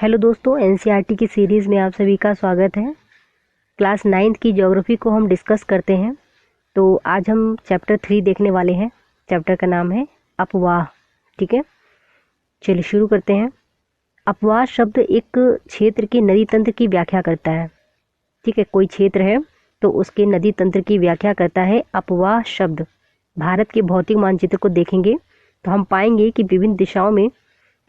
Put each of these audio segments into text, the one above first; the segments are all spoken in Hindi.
हेलो दोस्तों, एनसीईआरटी की सीरीज़ में आप सभी का स्वागत है। क्लास 9th की ज्योग्राफी को हम डिस्कस करते हैं। तो आज हम चैप्टर 3 देखने वाले हैं। चैप्टर का नाम है अपवाह। ठीक है, चलिए शुरू करते हैं। अपवाह शब्द एक क्षेत्र के नदी तंत्र की व्याख्या करता है। ठीक है, कोई क्षेत्र है तो उसके नदी तंत्र की व्याख्या करता है अपवाह शब्द। भारत के भौतिक मानचित्र को देखेंगे तो हम पाएंगे कि विभिन्न दिशाओं में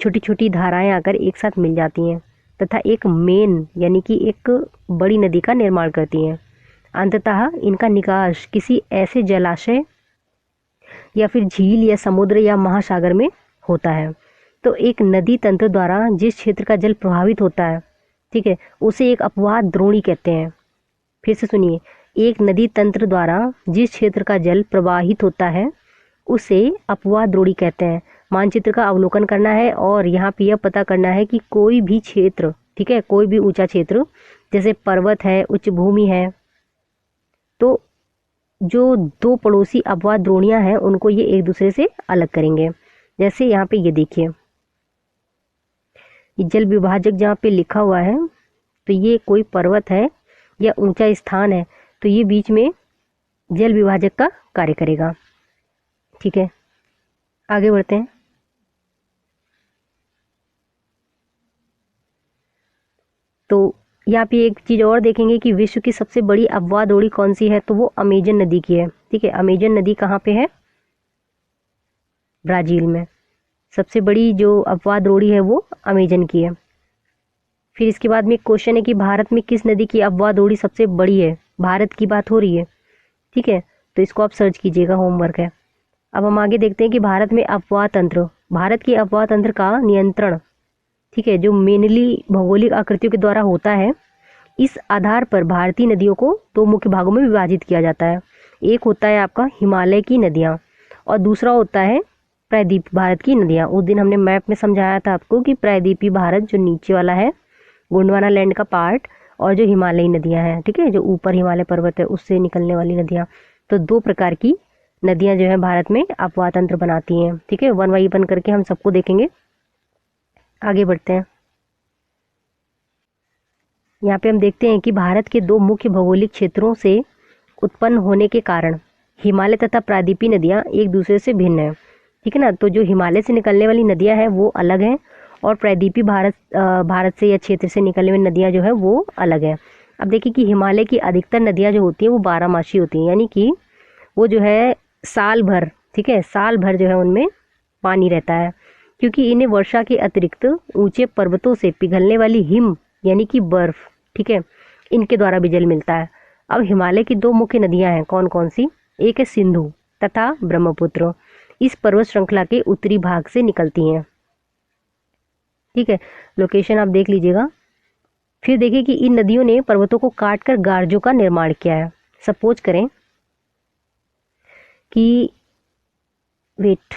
छोटी छोटी धाराएं आकर एक साथ मिल जाती हैं तथा एक मेन यानी कि एक बड़ी नदी का निर्माण करती हैं। अंततः इनका निकास किसी ऐसे जलाशय या फिर झील या समुद्र या महासागर में होता है। तो एक नदी तंत्र द्वारा जिस क्षेत्र का जल प्रभावित होता है, ठीक है, उसे एक अपवाह द्रोणी कहते हैं। फिर से सुनिए, एक नदी तंत्र द्वारा जिस क्षेत्र का जल प्रवाहित होता है उसे अपवाह द्रोणी कहते हैं। मानचित्र का अवलोकन करना है और यहाँ पे यह पता करना है कि कोई भी क्षेत्र, ठीक है, कोई भी ऊंचा क्षेत्र जैसे पर्वत है, उच्च भूमि है, तो जो दो पड़ोसी अपवाह द्रोणियां हैं उनको ये एक दूसरे से अलग करेंगे। जैसे यहाँ पे ये देखिए, ये जल विभाजक जहाँ पे लिखा हुआ है तो ये कोई पर्वत है या ऊंचा स्थान है, तो ये बीच में जल विभाजक का कार्य करेगा। ठीक है, आगे बढ़ते हैं। तो यहाँ पे एक चीज़ और देखेंगे कि विश्व की सबसे बड़ी अपवाह द्रोणी कौन सी है, तो वो अमेजन नदी की है। ठीक है, अमेजन नदी कहाँ पे है? ब्राज़ील में। सबसे बड़ी जो अपवाह द्रोणी है वो अमेजन की है। फिर इसके बाद में एक क्वेश्चन है कि भारत में किस नदी की अपवाह द्रोणी सबसे बड़ी है? भारत की बात हो रही है, ठीक है, तो इसको आप सर्च कीजिएगा, होमवर्क है। अब हम आगे देखते हैं कि भारत में अपवाह तंत्र, भारत की अपवाह तंत्र का नियंत्रण, ठीक है, जो मेनली भौगोलिक आकृतियों के द्वारा होता है। इस आधार पर भारतीय नदियों को दो मुख्य भागों में विभाजित किया जाता है। एक होता है आपका हिमालय की नदियाँ और दूसरा होता है प्रायद्वीप भारत की नदियाँ। उस दिन हमने मैप में समझाया था आपको कि प्रायद्वीपीय भारत जो नीचे वाला है, गोंडवाना लैंड का पार्ट, और जो हिमालयी नदियाँ हैं, ठीक है, जो ऊपर हिमालय पर्वत है उससे निकलने वाली नदियाँ। तो दो प्रकार की नदियाँ जो है भारत में अपवाह तंत्र बनाती हैं। ठीक है, वन बाई वन करके हम सबको देखेंगे। आगे बढ़ते हैं। यहाँ पे हम देखते हैं कि भारत के दो मुख्य भौगोलिक क्षेत्रों से उत्पन्न होने के कारण हिमालय तथा प्रायद्वीपीय नदियाँ एक दूसरे से भिन्न हैं। ठीक है ना, तो जो हिमालय से निकलने वाली नदियाँ हैं वो अलग हैं और प्रायद्वीपीय भारत से या क्षेत्र से निकलने वाली नदियाँ जो है वो अलग हैं। अब देखिए कि हिमालय की अधिकतर नदियाँ जो होती हैं वो 12 होती हैं, यानी कि वो जो है साल भर, ठीक है, साल भर जो है उनमें पानी रहता है, क्योंकि इन्हें वर्षा के अतिरिक्त ऊंचे पर्वतों से पिघलने वाली हिम यानी कि बर्फ, ठीक है, इनके द्वारा भी जल मिलता है। अब हिमालय की दो मुख्य नदियां हैं, कौन कौन सी? एक है सिंधु तथा ब्रह्मपुत्र। इस पर्वत श्रृंखला के उत्तरी भाग से निकलती हैं। ठीक है, लोकेशन आप देख लीजिएगा। फिर देखिए कि इन नदियों ने पर्वतों को काटकर गार्जों का निर्माण किया है। सपोज करें कि वेट,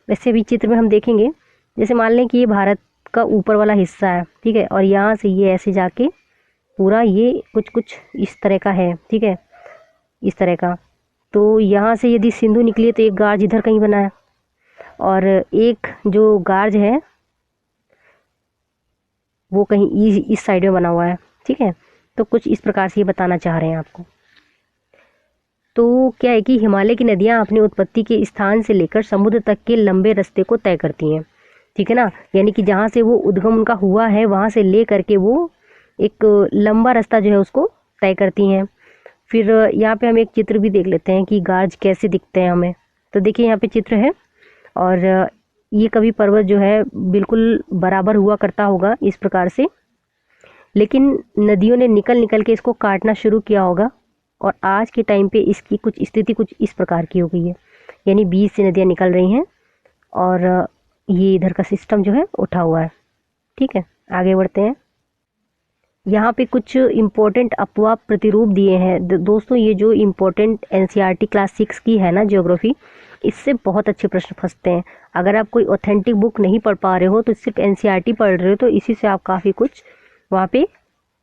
वैसे भी चित्र में हम देखेंगे, जैसे मान लें कि ये भारत का ऊपर वाला हिस्सा है, ठीक है, और यहाँ से ये ऐसे जाके पूरा ये कुछ कुछ इस तरह का है, ठीक है, इस तरह का। तो यहाँ से यदि सिंधु निकली है तो एक गार्ज इधर कहीं बना है और एक जो गार्ज है वो कहीं इस साइड में बना हुआ है। ठीक है, तो कुछ इस प्रकार से ये बताना चाह रहे हैं आपको। तो क्या है कि हिमालय की नदियाँ अपनी उत्पत्ति के स्थान से लेकर समुद्र तक के लंबे रास्ते को तय करती हैं। ठीक है ना, यानी कि जहाँ से वो उद्गम उनका हुआ है वहाँ से ले करके वो एक लंबा रास्ता जो है उसको तय करती हैं। फिर यहाँ पे हम एक चित्र भी देख लेते हैं कि गार्ज कैसे दिखते हैं हमें। तो देखिए यहाँ पे चित्र है और ये कभी पर्वत जो है बिल्कुल बराबर हुआ करता होगा इस प्रकार से, लेकिन नदियों ने निकल निकल के इसको काटना शुरू किया होगा और आज के टाइम पे इसकी कुछ स्थिति कुछ इस प्रकार की हो गई है, यानी बीच से नदियाँ निकल रही हैं और ये इधर का सिस्टम जो है उठा हुआ है। ठीक है, आगे बढ़ते हैं। यहाँ पे कुछ इम्पोर्टेंट अपवाह प्रतिरूप दिए हैं। दोस्तों ये जो इम्पोर्टेंट एनसीईआरटी क्लास 6 की है ना ज्योग्राफी, इससे बहुत अच्छे प्रश्न फंसते हैं। अगर आप कोई ऑथेंटिक बुक नहीं पढ़ पा रहे हो तो सिर्फ एनसीईआरटी पढ़ रहे हो तो इसी से आप काफ़ी कुछ वहाँ पे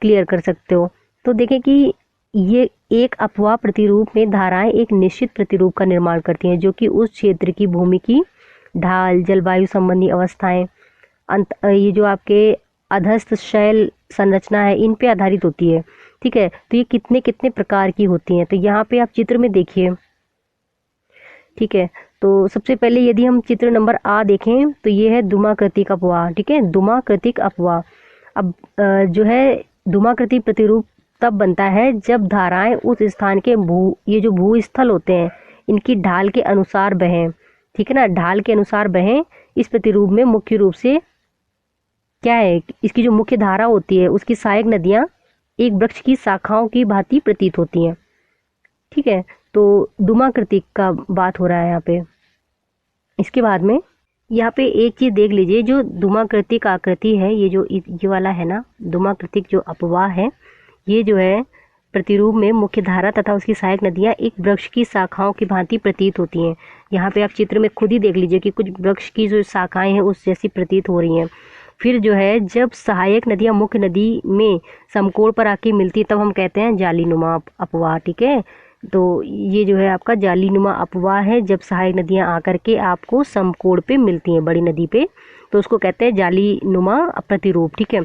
क्लियर कर सकते हो। तो देखें कि ये एक अपवाह प्रतिरूप में धाराएं एक निश्चित प्रतिरूप का निर्माण करती हैं जो कि उस क्षेत्र की भूमि की ढाल, जलवायु संबंधी अवस्थाएं ये जो आपके अधस्थ शैल संरचना है इन पे आधारित होती है। ठीक है, तो ये कितने कितने प्रकार की होती हैं, तो यहाँ पे आप चित्र में देखिए। ठीक है, तो सबसे पहले यदि हम चित्र नंबर आ देखें तो ये है धूमाकृतिक अपवाह। ठीक है, धूमाकृतिक अपवाह। अब जो है धूमाकृति प्रतिरूप तब बनता है जब धाराएं उस स्थान के ये जो भूस्थल होते हैं इनकी ढाल के अनुसार बहें। ठीक है ना, ढाल के अनुसार बहें। इस प्रतिरूप में मुख्य रूप से क्या है, इसकी जो मुख्य धारा होती है उसकी सहायक नदियां एक वृक्ष की शाखाओं की भांति प्रतीत होती हैं। ठीक है, तो धूमाकृतिक का बात हो रहा है यहाँ पे। इसके बाद में यहाँ पे एक चीज देख लीजिए, जो धूमाकृतिक आकृति है, ये वाला है ना धूमाकृतिक जो अपवाह है, ये जो है प्रतिरूप में मुख्य धारा तथा उसकी सहायक नदियां एक वृक्ष की शाखाओं की भांति प्रतीत होती हैं। यहाँ पे आप चित्र में खुद ही देख लीजिए कि कुछ वृक्ष की जो शाखाएं हैं उस जैसी प्रतीत हो रही हैं। फिर जो है जब सहायक नदियां मुख्य नदी में समकोण पर आके मिलती तब हम कहते हैं जालीनुमा अपवाह। ठीक है, तो ये जो है आपका जालीनुमा अपवाह है, जब सहायक नदियां आकर के आपको समकोण पे मिलती हैं बड़ी नदी पे, तो उसको कहते हैं जालीनुमा प्रतिरूप। ठीक है,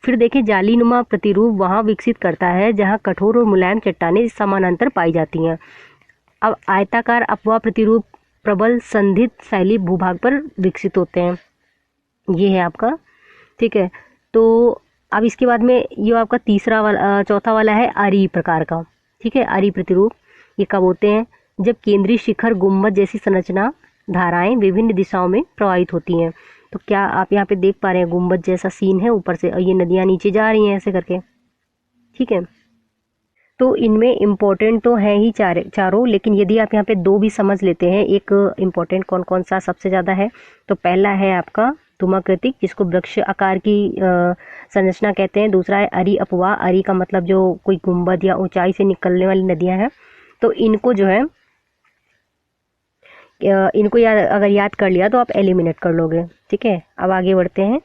फिर देखिए जालीनुमा प्रतिरूप वहाँ विकसित करता है जहाँ कठोर और मुलायम चट्टानें समानांतर पाई जाती हैं। अब आयताकार अपवाह प्रतिरूप प्रबल संधित शैली भूभाग पर विकसित होते हैं। ये है आपका। ठीक है, तो अब इसके बाद में ये आपका चौथा वाला है आरी प्रकार का। ठीक है, आरी प्रतिरूप ये कब होते हैं, जब केंद्रीय शिखर गुम्बद जैसी संरचना धाराएं विभिन्न दिशाओं में प्रवाहित होती हैं। तो क्या आप यहाँ पे देख पा रहे हैं गुम्बद जैसा सीन है ऊपर से, और ये नदियाँ नीचे जा रही हैं ऐसे करके। ठीक है, तो इनमें इम्पोर्टेंट तो है ही चारों, लेकिन यदि आप यहाँ पे दो भी समझ लेते हैं, एक इम्पोर्टेंट कौन कौन सा सबसे ज़्यादा है, तो पहला है आपका धूमाकृतिक जिसको वृक्ष आकार की संरचना कहते हैं। दूसरा है अरी अपवाह। अरी का मतलब जो कोई गुम्बद या ऊंचाई से निकलने वाली नदियां हैं, तो इनको जो है इनको अगर याद कर लिया तो आप एलिमिनेट कर लोगे। ठीक है, अब आगे बढ़ते हैं।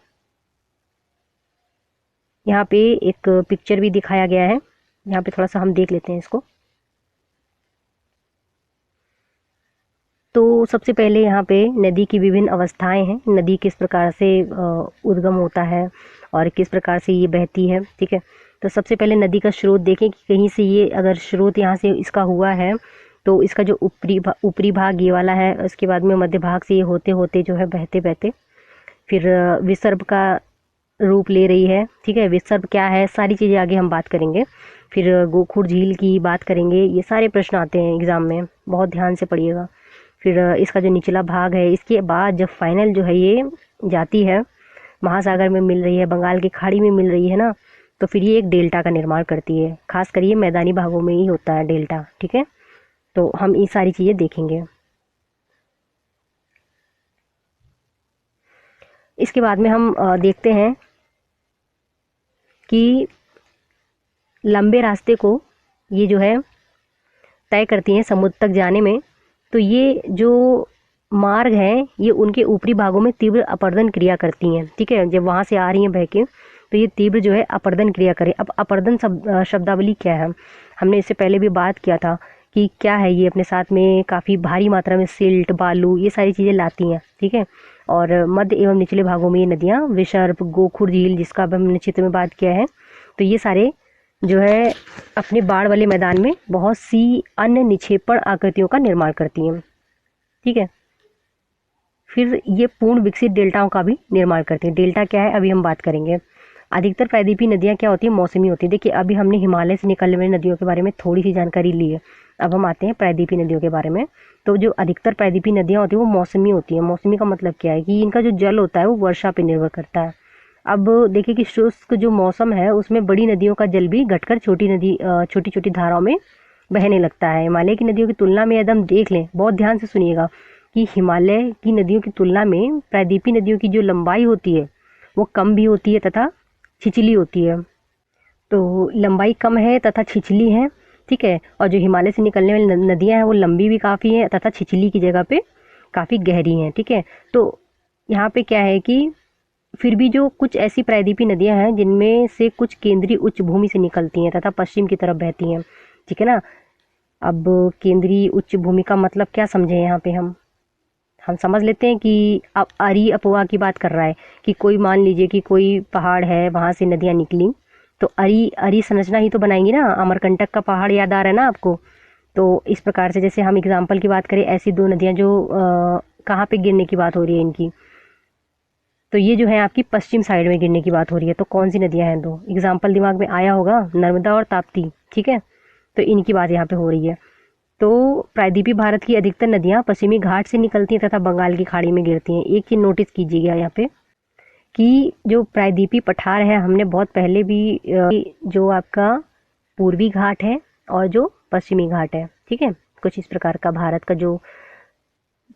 यहाँ पे एक पिक्चर भी दिखाया गया है, यहाँ पे थोड़ा सा हम देख लेते हैं इसको। तो सबसे पहले यहाँ पे नदी की विभिन्न अवस्थाएं हैं, नदी किस प्रकार से उद्गम होता है और किस प्रकार से ये बहती है। ठीक है, तो सबसे पहले नदी का स्रोत देखें कि कहीं से ये अगर स्रोत यहाँ से इसका हुआ है तो इसका जो ऊपरी भाग ये वाला है, उसके बाद में मध्य भाग से ये होते होते जो है बहते बहते फिर विसर्ग का रूप ले रही है। ठीक है, विसर्ग क्या है, सारी चीज़ें आगे हम बात करेंगे। फिर गोखुर झील की बात करेंगे। ये सारे प्रश्न आते हैं एग्ज़ाम में, बहुत ध्यान से पढ़िएगा। फिर इसका जो निचला भाग है, इसके बाद जब फाइनल जो है ये जाती है महासागर में मिल रही है, बंगाल की खाड़ी में मिल रही है ना, तो फिर ये एक डेल्टा का निर्माण करती है। खास कर ये मैदानी भागों में ही होता है डेल्टा। ठीक है, तो हम ये सारी चीज़ें देखेंगे। इसके बाद में हम देखते हैं कि लंबे रास्ते को ये जो है तय करती हैं समुद्र तक जाने में। तो ये जो मार्ग हैं ये उनके ऊपरी भागों में तीव्र अपर्दन क्रिया करती हैं। ठीक है, जब वहाँ से आ रही हैं बह के तो ये तीव्र जो है अपर्दन क्रिया करें। अब अपर्दन शब्दावली क्या है, हमने इससे पहले भी बात किया था कि क्या है, ये अपने साथ में काफ़ी भारी मात्रा में सिल्ट बालू ये सारी चीज़ें लाती हैं। ठीक है, और मध्य एवं निचले भागों में ये नदियाँ विसर्ग गोखुर झील जिसका अब हमने चित्र में बात किया है, तो ये सारे जो है अपने बाढ़ वाले मैदान में बहुत सी अन्य निक्षेपण आकृतियों का निर्माण करती हैं। ठीक है, फिर ये पूर्ण विकसित डेल्टाओं का भी निर्माण करती हैं। डेल्टा क्या है अभी हम बात करेंगे। अधिकतर प्रायद्वीपीय नदियाँ क्या होती हैं, मौसमी होती है। देखिए अभी हमने हिमालय से निकलने वाली नदियों के बारे में थोड़ी सी जानकारी ली है, अब हम आते हैं प्रायद्वीपीय नदियों के बारे में। तो जो अधिकतर प्रायद्वीपीय नदियाँ होती हैं वो मौसमी होती हैं। मौसमी का मतलब क्या है कि इनका जो जल होता है वो वर्षा पर निर्भर करता है। अब देखिए कि शुष्क जो मौसम है उसमें बड़ी नदियों का जल भी घटकर छोटी छोटी धाराओं में बहने लगता है। हिमालय की नदियों की तुलना में यदि हम देख लें, बहुत ध्यान से सुनिएगा, कि हिमालय की नदियों की तुलना में प्रायद्वीपीय नदियों की जो लंबाई होती है वो कम भी होती है तथा छिछली होती है। तो लंबाई कम है तथा छिछली है। ठीक है, और जो हिमालय से निकलने वाली नदियाँ हैं वो लंबी भी काफ़ी हैं तथा छिछली की जगह पे काफ़ी गहरी हैं। ठीक है, तो यहाँ पे क्या है कि फिर भी जो कुछ ऐसी प्रायद्वीपीय नदियां हैं जिनमें से कुछ केंद्रीय उच्च भूमि से निकलती हैं तथा पश्चिम की तरफ बहती हैं। ठीक है ना, अब केंद्रीय उच्च भूमि का मतलब क्या समझे यहाँ पे हम, हम समझ लेते हैं कि अब अरी अपवा की बात कर रहा है कि कोई मान लीजिए कि कोई पहाड़ है, वहाँ से नदियाँ निकली, तो अरी अरी संरचना ही तो बनाएंगी ना। अमरकंटक का पहाड़ याद आ रहा है ना आपको। तो इस प्रकार से जैसे हम एग्जाम्पल की बात करें, ऐसी दो नदियाँ जो कहाँ पे गिरने की बात हो रही है इनकी, तो ये जो है आपकी पश्चिम साइड में गिरने की बात हो रही है। तो कौन सी नदियाँ हैं? दो एग्जाम्पल दिमाग में आया होगा, नर्मदा और ताप्ती। ठीक है, तो इनकी बात यहाँ पे हो रही है। तो प्रायद्वीपीय भारत की अधिकतर नदियाँ पश्चिमी घाट से निकलती हैं तथा बंगाल की खाड़ी में गिरती हैं। एक चीज नोटिस कीजिएगा यहाँ पे कि जो प्रायद्वीपीय पठार है, हमने बहुत पहले भी जो आपका पूर्वी घाट है और जो पश्चिमी घाट है, ठीक है, कुछ इस प्रकार का भारत का जो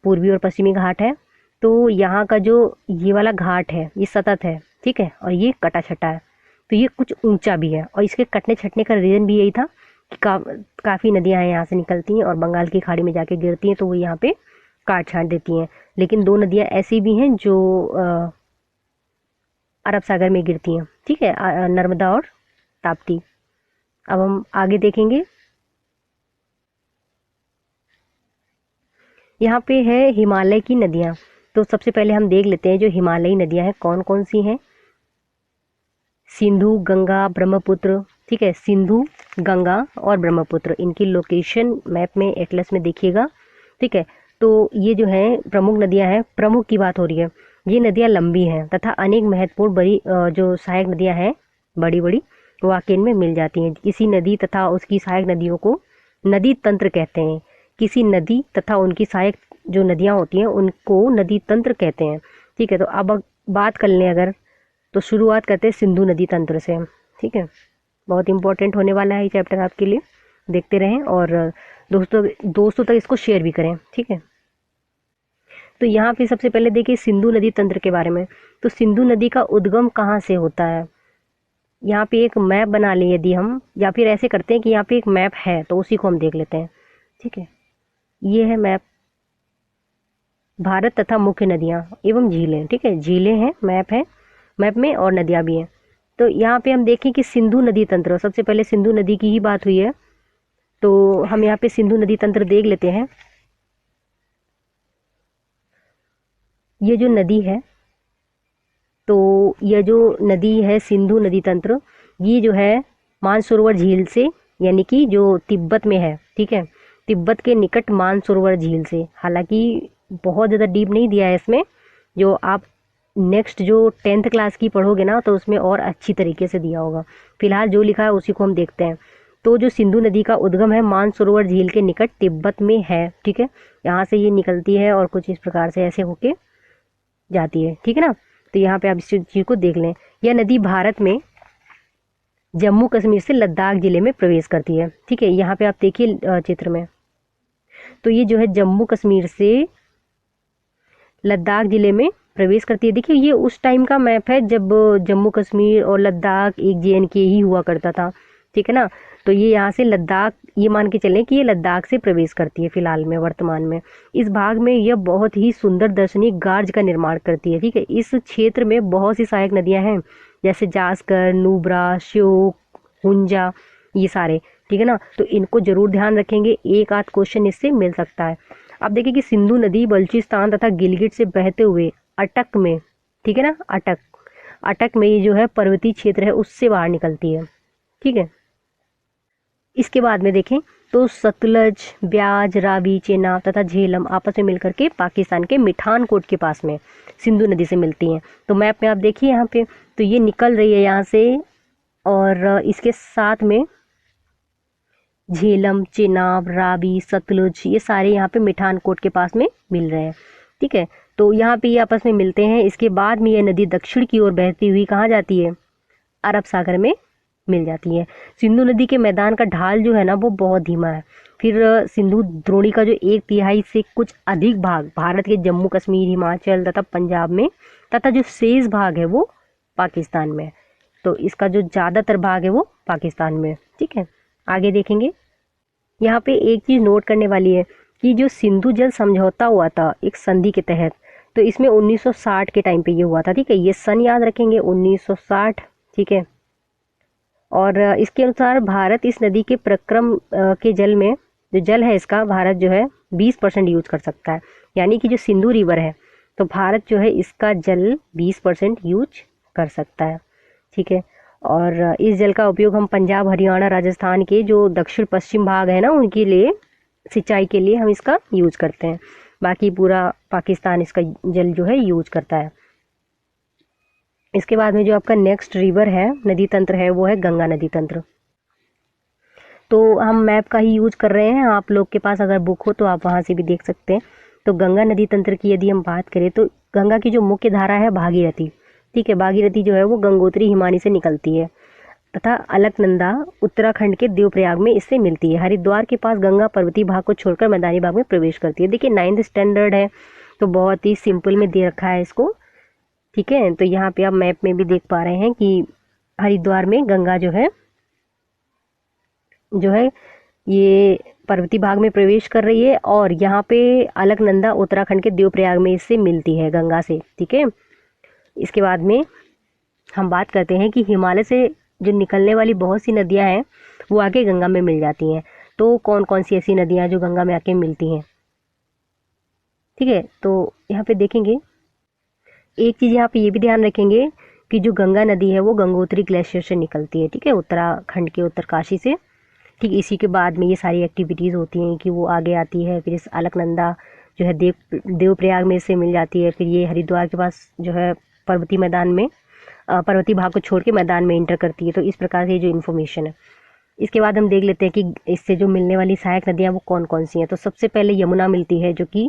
पूर्वी और पश्चिमी घाट है, तो यहाँ का जो ये वाला घाट है ये सतत है, ठीक है, और ये कटा छटा है, तो ये कुछ ऊंचा भी है। और इसके कटने छटने का रीज़न भी यही था कि काफ़ी नदियाँ हैं यहाँ से निकलती हैं और बंगाल की खाड़ी में जाके गिरती हैं, तो वो यहाँ पे काट छाट देती हैं। लेकिन दो नदियाँ ऐसी भी हैं जो अरब सागर में गिरती हैं, ठीक है, नर्मदा और ताप्ती। अब हम आगे देखेंगे, यहाँ पे है हिमालय की नदियाँ। तो सबसे पहले हम देख लेते हैं जो हिमालयी नदियाँ हैं कौन कौन सी हैं। सिंधु, गंगा, ब्रह्मपुत्र, ठीक है, सिंधु, गंगा और ब्रह्मपुत्र, इनकी लोकेशन मैप में एटलस में देखिएगा, ठीक है। तो ये जो है प्रमुख नदियाँ हैं, प्रमुख की बात हो रही है। ये नदियाँ लंबी हैं तथा अनेक महत्वपूर्ण बड़ी जो सहायक नदियाँ हैं बड़ी बड़ी वाक़ई इनमें मिल जाती हैं। किसी नदी तथा उसकी सहायक नदियों को नदी तंत्र कहते हैं। किसी नदी तथा उनकी सहायक जो नदियाँ होती हैं उनको नदी तंत्र कहते हैं, ठीक है। तो अब बात कर लें अगर, तो शुरुआत करते हैं सिंधु नदी तंत्र से, ठीक है। बहुत इंपॉर्टेंट होने वाला है ये चैप्टर आपके लिए, देखते रहें और दोस्तों तक इसको शेयर भी करें, ठीक है। तो यहाँ पे सबसे पहले देखिए सिंधु नदी तंत्र के बारे में। तो सिंधु नदी का उद्गम कहाँ से होता है, यहाँ पे एक मैप बना लें यदि हम, या फिर ऐसे करते हैं कि यहाँ पे एक मैप है तो उसी को हम देख लेते हैं, ठीक है। ये है मैप, भारत तथा मुख्य नदियाँ एवं झीलें, ठीक है, झीलें हैं, मैप है, मैप में और नदियाँ भी हैं। तो यहाँ पे हम देखें कि सिंधु नदी तंत्र, सबसे पहले सिंधु नदी की ही बात हुई है, तो हम यहाँ पे सिंधु नदी तंत्र देख लेते हैं। ये जो नदी है, तो यह जो नदी है सिंधु नदी तंत्र, ये जो है मानसरोवर झील से, यानी कि जो तिब्बत में है, ठीक है, तिब्बत के निकट मानसरोवर झील से। हालांकि बहुत ज़्यादा डीप नहीं दिया है इसमें, जो आप नेक्स्ट जो 10th क्लास की पढ़ोगे ना तो उसमें और अच्छी तरीके से दिया होगा। फिलहाल जो लिखा है उसी को हम देखते हैं। तो जो सिंधु नदी का उद्गम है मानसरोवर झील के निकट तिब्बत में है, ठीक है, यहाँ से ये निकलती है और कुछ इस प्रकार से ऐसे होके जाती है, ठीक है ना। तो यहाँ पे आप इस चीज़ को देख लें। यह नदी भारत में जम्मू कश्मीर से लद्दाख जिले में प्रवेश करती है, ठीक है। यहाँ पे आप देखिए चित्र में, तो ये जो है जम्मू कश्मीर से लद्दाख जिले में प्रवेश करती है। देखिए ये उस टाइम का मैप है जब जम्मू कश्मीर और लद्दाख एक JNK ही हुआ करता था, ठीक है ना। तो ये यहाँ से लद्दाख, ये मान के चलें कि ये लद्दाख से प्रवेश करती है फिलहाल में, वर्तमान में। इस भाग में यह बहुत ही सुंदर दर्शनीय गार्ज का निर्माण करती है, ठीक है। इस क्षेत्र में बहुत सी सहायक नदियाँ हैं जैसे जास्कर, नुब्रा, श्योक, हुंजा, ये सारे, ठीक है ना। तो इनको जरूर ध्यान रखेंगे, एक आध क्वेश्चन इससे मिल सकता है। अब देखिए कि सिंधु नदी बलूचिस्तान तथा गिलगिट से बहते हुए अटक में, ठीक है ना, अटक में ये जो है पर्वतीय क्षेत्र है उससे बाहर निकलती है, ठीक है। इसके बाद में देखें तो सतलज, ब्याज, रावी, चेनाब तथा झेलम आपस में मिलकर के पाकिस्तान के मिठानकोट के पास में सिंधु नदी से मिलती हैं। तो मैप में आप देखिए यहाँ पे, तो ये निकल रही है यहाँ से और इसके साथ में झेलम, चेनाब, रावी, सतलुज, ये सारे यहाँ पे मिठानकोट के पास में मिल रहे हैं, ठीक है। तो यहाँ पे ये आपस में मिलते हैं। इसके बाद में ये नदी दक्षिण की ओर बहती हुई कहाँ जाती है, अरब सागर में मिल जाती है। सिंधु नदी के मैदान का ढाल जो है ना वो बहुत धीमा है। फिर सिंधु द्रोणी का जो 1/3 से कुछ अधिक भाग भारत के जम्मू कश्मीर, हिमाचल तथा पंजाब में, तथा जो शेष भाग है वो पाकिस्तान में। तो इसका जो ज़्यादातर भाग है वो पाकिस्तान में, ठीक है। आगे देखेंगे, यहाँ पे एक चीज़ नोट करने वाली है कि जो सिंधु जल समझौता हुआ था एक संधि के तहत, तो इसमें 1960 के टाइम पे ये हुआ था, ठीक है। ये सन याद रखेंगे 1960, ठीक है। और इसके अनुसार भारत इस नदी के प्रक्रम के जल में, जो जल है इसका, भारत जो है 20% यूज कर सकता है। यानी कि जो सिंधु रिवर है तो भारत जो है इसका जल 20% यूज कर सकता है। ठीक है, और इस जल का उपयोग हम पंजाब, हरियाणा, राजस्थान के जो दक्षिण पश्चिम भाग है ना उनके लिए सिंचाई के लिए हम इसका यूज करते हैं। बाकी पूरा पाकिस्तान इसका जल जो है यूज करता है। इसके बाद में जो आपका नेक्स्ट रिवर है, नदी तंत्र है, वो है गंगा नदी तंत्र। तो हम मैप का ही यूज कर रहे हैं, आप लोग के पास अगर बुक हो तो आप वहाँ से भी देख सकते हैं। तो गंगा नदी तंत्र की यदि हम बात करें तो गंगा की जो मुख्य धारा है भागीरथी, ठीक है, भागीरथी जो है वो गंगोत्री हिमानी से निकलती है तथा अलकनंदा उत्तराखंड के देवप्रयाग में इससे मिलती है। हरिद्वार के पास गंगा पर्वतीय भाग को छोड़कर मैदानी भाग में प्रवेश करती है। देखिए 9th स्टैंडर्ड है तो बहुत ही सिंपल में दे रखा है इसको। ठीक है, तो यहाँ पे आप मैप में भी देख पा रहे हैं कि हरिद्वार में गंगा जो है ये पर्वतीय भाग में प्रवेश कर रही है और यहाँ पे अलकनंदा उत्तराखंड के देवप्रयाग में इससे मिलती है गंगा से। ठीक है, इसके बाद में हम बात करते हैं कि हिमालय से जो निकलने वाली बहुत सी नदियाँ हैं वो आके गंगा में मिल जाती हैं। तो कौन कौन सी ऐसी नदियाँ जो गंगा में आके मिलती हैं? ठीक है, तो यहाँ पे देखेंगे एक चीज़, यहाँ पे ये भी ध्यान रखेंगे कि जो गंगा नदी है वो गंगोत्री ग्लेशियर से निकलती है। ठीक है, उत्तराखंड के उत्तरकाशी से। ठीक, इसी के बाद में ये सारी एक्टिविटीज़ होती हैं कि वो आगे आती है, फिर इस अलकनंदा जो है देवप्रयाग में इससे मिल जाती है, फिर ये हरिद्वार के पास जो है पर्वतीय मैदान में पर्वतीय भाग को छोड़ के मैदान में इंटर करती है। तो इस प्रकार से जो इन्फॉर्मेशन है। इसके बाद हम देख लेते हैं कि इससे जो मिलने वाली सहायक नदियाँ वो कौन कौन सी हैं। तो सबसे पहले यमुना मिलती है जो कि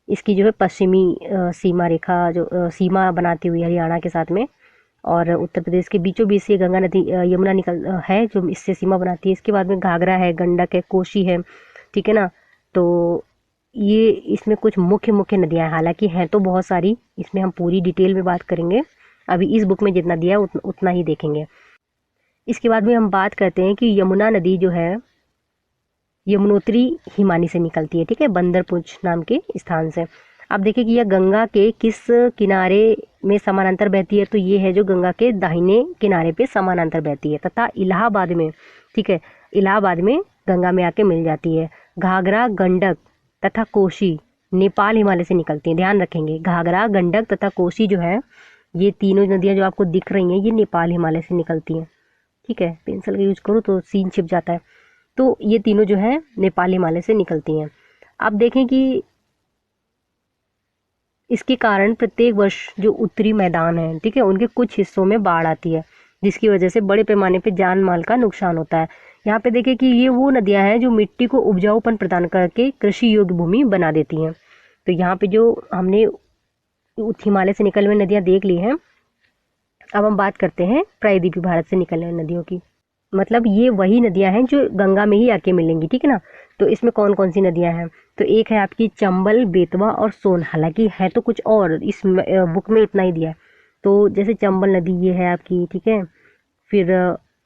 इसकी जो है पश्चिमी सीमा रेखा जो सीमा बनाती हुई हरियाणा के साथ में और उत्तर प्रदेश के बीचों बीच से गंगा नदी यमुना निकल है जो इससे सीमा बनाती है। इसके बाद में घाघरा है, गंडक है, कोसी है। ठीक है ना, तो ये इसमें कुछ मुख्य मुख्य नदियाँ हैं, हालांकि हैं तो बहुत सारी, इसमें हम पूरी डिटेल में बात करेंगे। अभी इस बुक में जितना दिया है उतना ही देखेंगे। इसके बाद में हम बात करते हैं कि यमुना नदी जो है यमुनोत्री हिमानी से निकलती है। ठीक है, बंदरपुंछ नाम के स्थान से। अब देखिए कि यह गंगा के किस किनारे में समानांतर बहती है। तो ये है जो गंगा के दाहिने किनारे पे समानांतर बहती है तथा इलाहाबाद में, ठीक है, इलाहाबाद में गंगा में आके मिल जाती है। घाघरा, गंडक तथा कोसी नेपाल हिमालय से निकलती हैं। ध्यान रखेंगे, घाघरा, गंडक तथा कोसी जो है ये तीनों नदियाँ जो आपको दिख रही हैं ये नेपाल हिमालय से निकलती हैं। ठीक है, पेंसिल का यूज करो तो सीन छिप जाता है। तो ये तीनों जो है नेपाल हिमालय से निकलती हैं। अब देखें कि इसके कारण प्रत्येक वर्ष जो उत्तरी मैदान है, ठीक है, उनके कुछ हिस्सों में बाढ़ आती है जिसकी वजह से बड़े पैमाने पे जान माल का नुकसान होता है। यहाँ पे देखिए कि ये वो नदियाँ हैं जो मिट्टी को उपजाऊपन प्रदान करके कृषि योग्य भूमि बना देती हैं। तो यहाँ पे जो हमने हिमालय से निकलने वाली नदियाँ देख ली हैं, अब हम बात करते हैं प्रायद्वीपीय भारत से निकलने वाली नदियों की। मतलब ये वही नदियाँ हैं जो गंगा में ही आके मिलेंगी। ठीक है ना, तो इसमें कौन कौन सी नदियाँ हैं? तो एक है आपकी चंबल, बेतवा और सोन। हालांकि है तो कुछ और, इस बुक में इतना ही दिया है। तो जैसे चंबल नदी ये है आपकी, ठीक है, फिर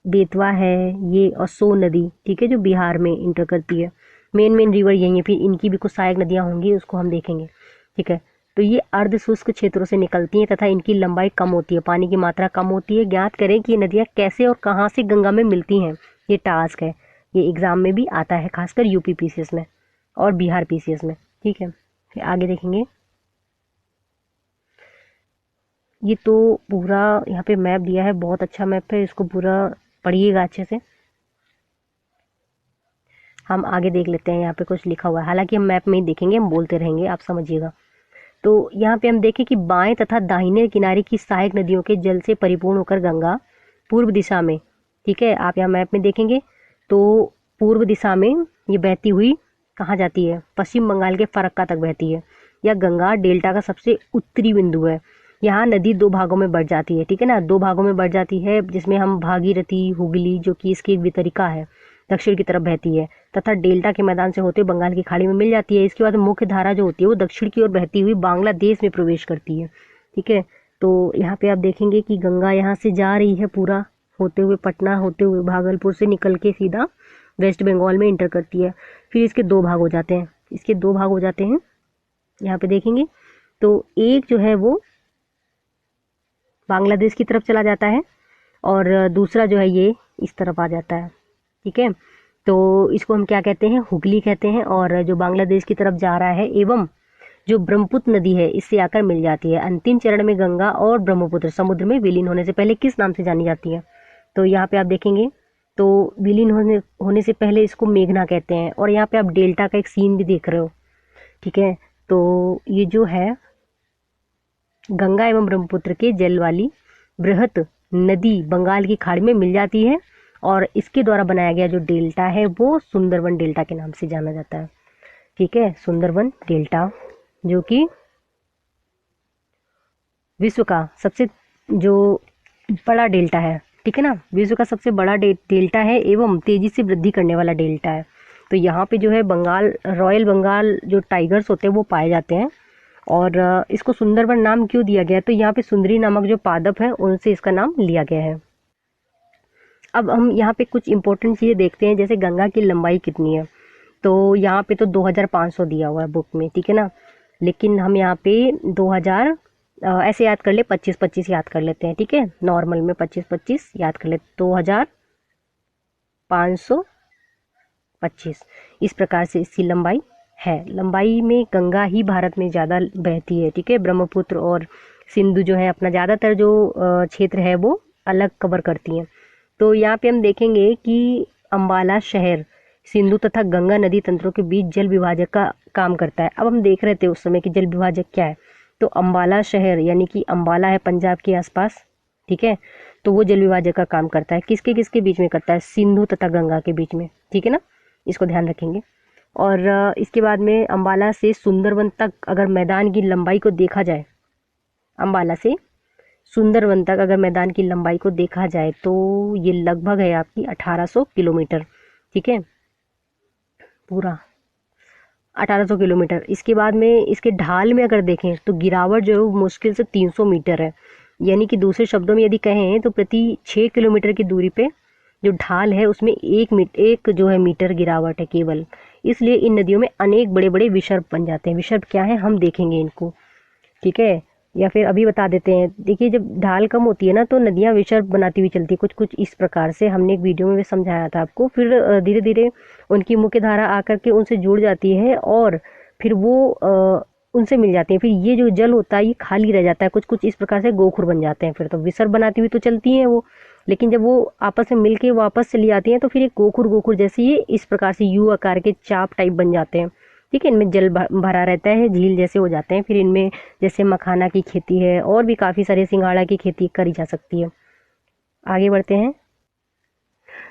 बेतवा है ये, और सोन नदी, ठीक है, जो बिहार में इंटर करती है। मेन रिवर यही है, फिर इनकी भी कुछ सहायक नदियाँ होंगी, उसको हम देखेंगे। ठीक है, तो ये अर्ध शुष्क क्षेत्रों से निकलती हैं तथा इनकी लंबाई कम होती है, पानी की मात्रा कम होती है। ज्ञात करें कि ये नदियाँ कैसे और कहाँ से गंगा में मिलती हैं। ये टास्क है, ये एग्जाम में भी आता है, खासकर यूपी पीसीएस में और बिहार पीसीएस में। ठीक है, फिर आगे देखेंगे। ये तो पूरा यहाँ पे मैप दिया है, बहुत अच्छा मैप है, इसको पूरा पढ़िएगा अच्छे से। हम आगे देख लेते हैं, यहाँ पे कुछ लिखा हुआ है, हालांकि हम मैप में ही देखेंगे, हम बोलते रहेंगे, आप समझिएगा। तो यहाँ पे हम देखें कि बाएं तथा दाहिने किनारे की सहायक नदियों के जल से परिपूर्ण होकर गंगा पूर्व दिशा में, ठीक है, आप यहाँ मैप में देखेंगे तो पूर्व दिशा में ये बहती हुई कहाँ जाती है? पश्चिम बंगाल के फरक्का तक बहती है। या गंगा डेल्टा का सबसे उत्तरी बिंदु है। यहाँ नदी दो भागों में बढ़ जाती है, ठीक है ना, दो भागों में बढ़ जाती है, जिसमें हम भागीरथी, हुगली, जो कि इसकी एक वितरिका है, दक्षिण की तरफ बहती है तथा डेल्टा के मैदान से होते बंगाल की खाड़ी में मिल जाती है। इसके बाद मुख्य धारा जो होती है वो दक्षिण की ओर बहती हुई बांग्लादेश में प्रवेश करती है। ठीक है, तो यहाँ पे आप देखेंगे कि गंगा यहाँ से जा रही है पूरा होते हुए, पटना होते हुए, भागलपुर से निकल के सीधा वेस्ट बंगाल में इंटर करती है। फिर इसके दो भाग हो जाते हैं, इसके दो भाग हो जाते हैं, यहाँ पे देखेंगे तो एक जो है वो बांग्लादेश की तरफ चला जाता है और दूसरा जो है ये इस तरफ आ जाता है। ठीक है, तो इसको हम क्या कहते हैं, हुगली कहते हैं, और जो बांग्लादेश की तरफ जा रहा है, एवं जो ब्रह्मपुत्र नदी है इससे आकर मिल जाती है। अंतिम चरण में गंगा और ब्रह्मपुत्र समुद्र में विलीन होने से पहले किस नाम से जानी जाती है? तो यहाँ पे आप देखेंगे तो विलीन होने से पहले इसको मेघना कहते हैं। और यहाँ पे आप डेल्टा का एक सीन भी देख रहे हो, ठीक है। तो ये जो है गंगा एवं ब्रह्मपुत्र के जल वाली बृहत नदी बंगाल की खाड़ी में मिल जाती है, और इसके द्वारा बनाया गया जो डेल्टा है वो सुंदरवन डेल्टा के नाम से जाना जाता है, ठीक है। सुंदरवन डेल्टा जो कि विश्व का सबसे जो बड़ा डेल्टा है, ठीक है ना, विश्व का सबसे बड़ा डेल्टा है एवं तेजी से वृद्धि करने वाला डेल्टा है। तो यहाँ पे जो है बंगाल, रॉयल बंगाल जो टाइगर्स होते हैं वो पाए जाते हैं। और इसको सुंदरवन नाम क्यों दिया गया है? तो यहाँ पे सुंदरी नामक जो पादप है उनसे इसका नाम लिया गया है। अब हम यहाँ पे कुछ इंपॉर्टेंट चीज़ें देखते हैं, जैसे गंगा की लंबाई कितनी है। तो यहाँ पे तो 2500 दिया हुआ है बुक में, ठीक है ना, लेकिन हम यहाँ पे 2000 ऐसे याद कर ले, 25-25 याद कर लेते हैं, ठीक है। नॉर्मल में 25-25 याद कर लेते, 2525 इस प्रकार से इसकी लंबाई है। लंबाई में गंगा ही भारत में ज़्यादा बहती है, ठीक है। ब्रह्मपुत्र और सिंधु जो है अपना ज़्यादातर जो क्षेत्र है वो अलग कवर करती हैं। तो यहाँ पे हम देखेंगे कि अम्बाला शहर सिंधु तथा गंगा नदी तंत्रों के बीच जल विभाजक का काम करता है। अब हम देख रहे थे उस समय कि जल विभाजक क्या है। तो अम्बाला शहर यानी कि अम्बाला है पंजाब के आसपास, ठीक है, तो वो जल विभाजक का काम करता है। किसके किसके बीच में करता है? सिंधु तथा गंगा के बीच में, ठीक है ना, इसको ध्यान रखेंगे। और इसके बाद में अम्बाला से सुंदरवन तक अगर मैदान की लंबाई को देखा जाए, अम्बाला से सुंदरवन तक अगर मैदान की लंबाई को देखा जाए तो ये लगभग है आपकी 1800 किलोमीटर, ठीक है, पूरा 1800 किलोमीटर। इसके बाद में इसके ढाल में अगर देखें तो गिरावट जो है वो मुश्किल से 300 मीटर है। यानी कि दूसरे शब्दों में यदि कहें तो प्रति 6 किलोमीटर की दूरी पे जो ढाल है उसमें एक जो है मीटर गिरावट है केवल। इसलिए इन नदियों में अनेक बड़े बड़े विसर्प बन जाते हैं। विसर्प क्या है हम देखेंगे इनको, ठीक है, या फिर अभी बता देते हैं। देखिए जब ढाल कम होती है ना तो नदियाँ विसर्प बनाती हुई चलती है, कुछ कुछ इस प्रकार से। हमने एक वीडियो में भी समझाया था आपको। फिर धीरे धीरे उनकी मुख्य धारा आकर के उनसे जुड़ जाती है और फिर वो उनसे मिल जाती है। फिर ये जो जल होता है ये खाली रह जाता है, कुछ कुछ इस प्रकार से गोखुर बन जाते हैं। फिर तो विसर्प बनाती हुई तो चलती हैं वो, लेकिन जब वो आपस में मिल के वापस चली आती हैं तो फिर एक गोखुर गोखुर जैसे ये इस प्रकार से यू आकार के चाप टाइप बन जाते हैं, ठीक है। इनमें जल भरा रहता है, झील जैसे हो जाते हैं। फिर इनमें जैसे मखाना की खेती है और भी काफ़ी सारे सिंघाड़ा की खेती करी जा सकती है। आगे बढ़ते हैं,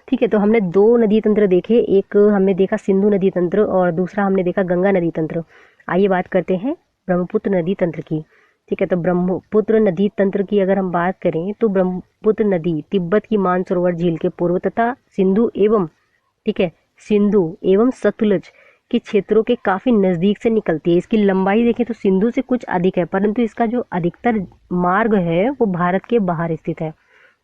ठीक है। तो हमने दो नदी तंत्र देखे, एक हमने देखा सिंधु नदी तंत्र और दूसरा हमने देखा गंगा नदी तंत्र। आइए बात करते हैं ब्रह्मपुत्र नदी तंत्र की, ठीक है। तो ब्रह्मपुत्र नदी तंत्र की अगर हम बात करें तो ब्रह्मपुत्र नदी तिब्बत की मानसरोवर झील के पूर्व तथा सिंधु एवं, ठीक है, सिंधु एवं सतलुज के क्षेत्रों के काफ़ी नज़दीक से निकलती है। इसकी लंबाई देखें तो सिंधु से कुछ अधिक है, परंतु इसका जो अधिकतर मार्ग है वो भारत के बाहर स्थित है,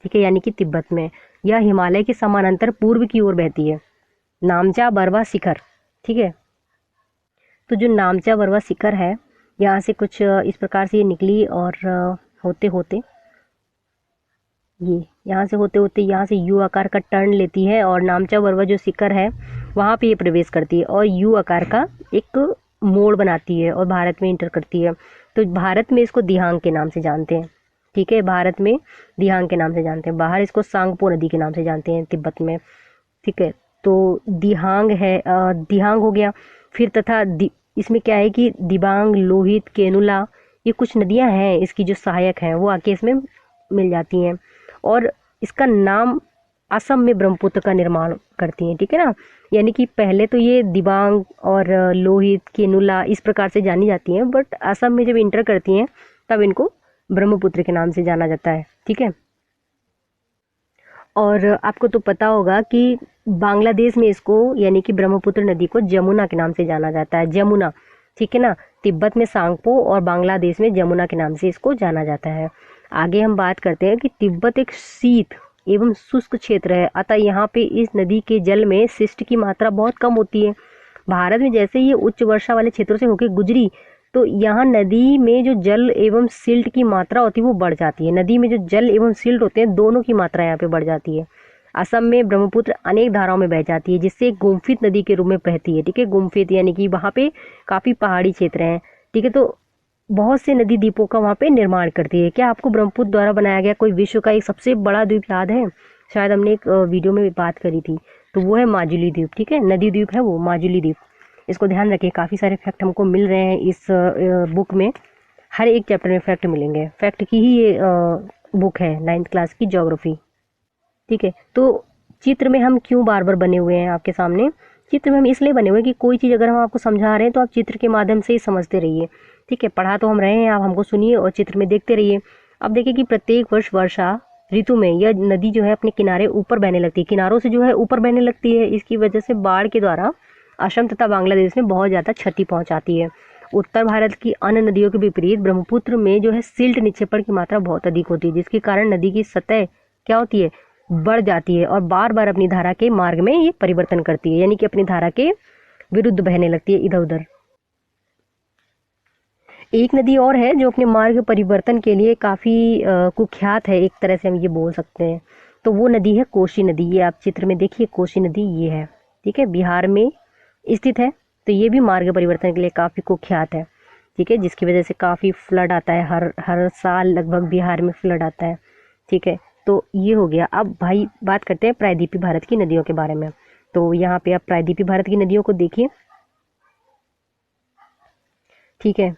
ठीक है, यानी कि तिब्बत में। यह हिमालय के समानांतर पूर्व की ओर बहती है। नामचा बरवा शिखर, ठीक है। तो जो नामचा बरवा शिखर है यहाँ से कुछ इस प्रकार से ये निकली और होते होते ये यहाँ से यहाँ से यू आकार का टर्न लेती है और नामचा बरवा जो शिखर है वहाँ पे ये प्रवेश करती है और यू आकार का एक मोड़ बनाती है और भारत में इंटर करती है। तो भारत में इसको दिहांग के नाम से जानते हैं, ठीक है, भारत में दिहांग के नाम से जानते हैं। बाहर इसको सांगपो नदी के नाम से जानते हैं तिब्बत में, ठीक है। तो दिहांग है, दिहांग हो गया। फिर तथा इसमें क्या है कि दिबांग, लोहित, केनुला ये कुछ नदियां हैं इसकी जो सहायक हैं वो आके इसमें मिल जाती हैं और इसका नाम असम में ब्रह्मपुत्र का निर्माण करती हैं, ठीक है ना। यानी कि पहले तो ये दिबांग और लोहित, केनुला इस प्रकार से जानी जाती हैं, बट असम में जब इंटर करती हैं तब इनको ब्रह्मपुत्र के नाम से जाना जाता है, ठीक है। और आपको तो पता होगा कि बांग्लादेश में इसको यानी कि ब्रह्मपुत्र नदी को जमुना के नाम से जाना जाता है, जमुना, ठीक है ना। तिब्बत में सांगपो और बांग्लादेश में जमुना के नाम से इसको जाना जाता है। आगे हम बात करते हैं कि तिब्बत एक शीत एवं शुष्क क्षेत्र है, अतः यहाँ पे इस नदी के जल में शिष्ट की मात्रा बहुत कम होती है। भारत में जैसे ये उच्च वर्षा वाले क्षेत्रों से होकर गुजरी तो यहाँ नदी में जो जल एवं सिल्ट की मात्रा होती है वो बढ़ जाती है। नदी में जो जल एवं सिल्ट होते हैं दोनों की मात्रा यहाँ पे बढ़ जाती है। असम में ब्रह्मपुत्र अनेक धाराओं में बह जाती है, जिससे एक गुम्फित नदी के रूप में बहती है। ठीक है, गुम्फित यानी कि वहाँ पे काफ़ी पहाड़ी क्षेत्र हैं। ठीक है, तो बहुत से नदी द्वीपों का वहाँ पे निर्माण करती है। क्या आपको ब्रह्मपुत्र द्वारा बनाया गया कोई विश्व का एक सबसे बड़ा द्वीप याद है? शायद हमने एक वीडियो में बात करी थी, तो वो है माजुली द्वीप। ठीक है, नदी द्वीप है वो माजुली द्वीप। इसको ध्यान रखिए, काफ़ी सारे फैक्ट हमको मिल रहे हैं इस बुक में। हर एक चैप्टर में फैक्ट मिलेंगे, फैक्ट की ही ये बुक है 9th क्लास की ज्योग्राफी। ठीक है, तो चित्र में हम क्यों बार बार बने हुए हैं आपके सामने? चित्र में हम इसलिए बने हुए हैं कि कोई चीज़ अगर हम आपको समझा रहे हैं तो आप चित्र के माध्यम से ही समझते रहिए। ठीक है, पढ़ा तो हम रहे हैं, आप हमको सुनिए और चित्र में देखते रहिए। अब देखिए कि प्रत्येक वर्ष वर्षा ऋतु में यह नदी जो है अपने किनारे ऊपर बहने लगती है, किनारों से जो है ऊपर बहने लगती है। इसकी वजह से बाढ़ के द्वारा असम तथा बांग्लादेश में बहुत ज़्यादा क्षति पहुंचाती है। उत्तर भारत की अन्य नदियों के विपरीत ब्रह्मपुत्र में जो है सिल्ट निक्षेपण की मात्रा बहुत अधिक होती है, जिसके कारण नदी की सतह क्या होती है, बढ़ जाती है और बार बार अपनी धारा के मार्ग में ये परिवर्तन करती है, यानी कि अपनी धारा के विरुद्ध बहने लगती है, इधर उधर। एक नदी और है जो अपने मार्ग परिवर्तन के लिए काफ़ी कुख्यात है, एक तरह से हम ये बोल सकते हैं। तो वो नदी है कोसी नदी। ये आप चित्र में देखिए, कोसी नदी ये है। ठीक है, बिहार में स्थित है। तो ये भी मार्ग परिवर्तन के लिए काफ़ी कुख्यात है। ठीक है, जिसकी वजह से काफ़ी फ्लड आता है, हर हर साल लगभग बिहार में फ्लड आता है। ठीक है, तो ये हो गया। अब भाई बात करते हैं प्रायद्वीपीय भारत की नदियों के बारे में। तो यहाँ पे आप प्रायद्वीपीय भारत की नदियों को देखिए। ठीक है,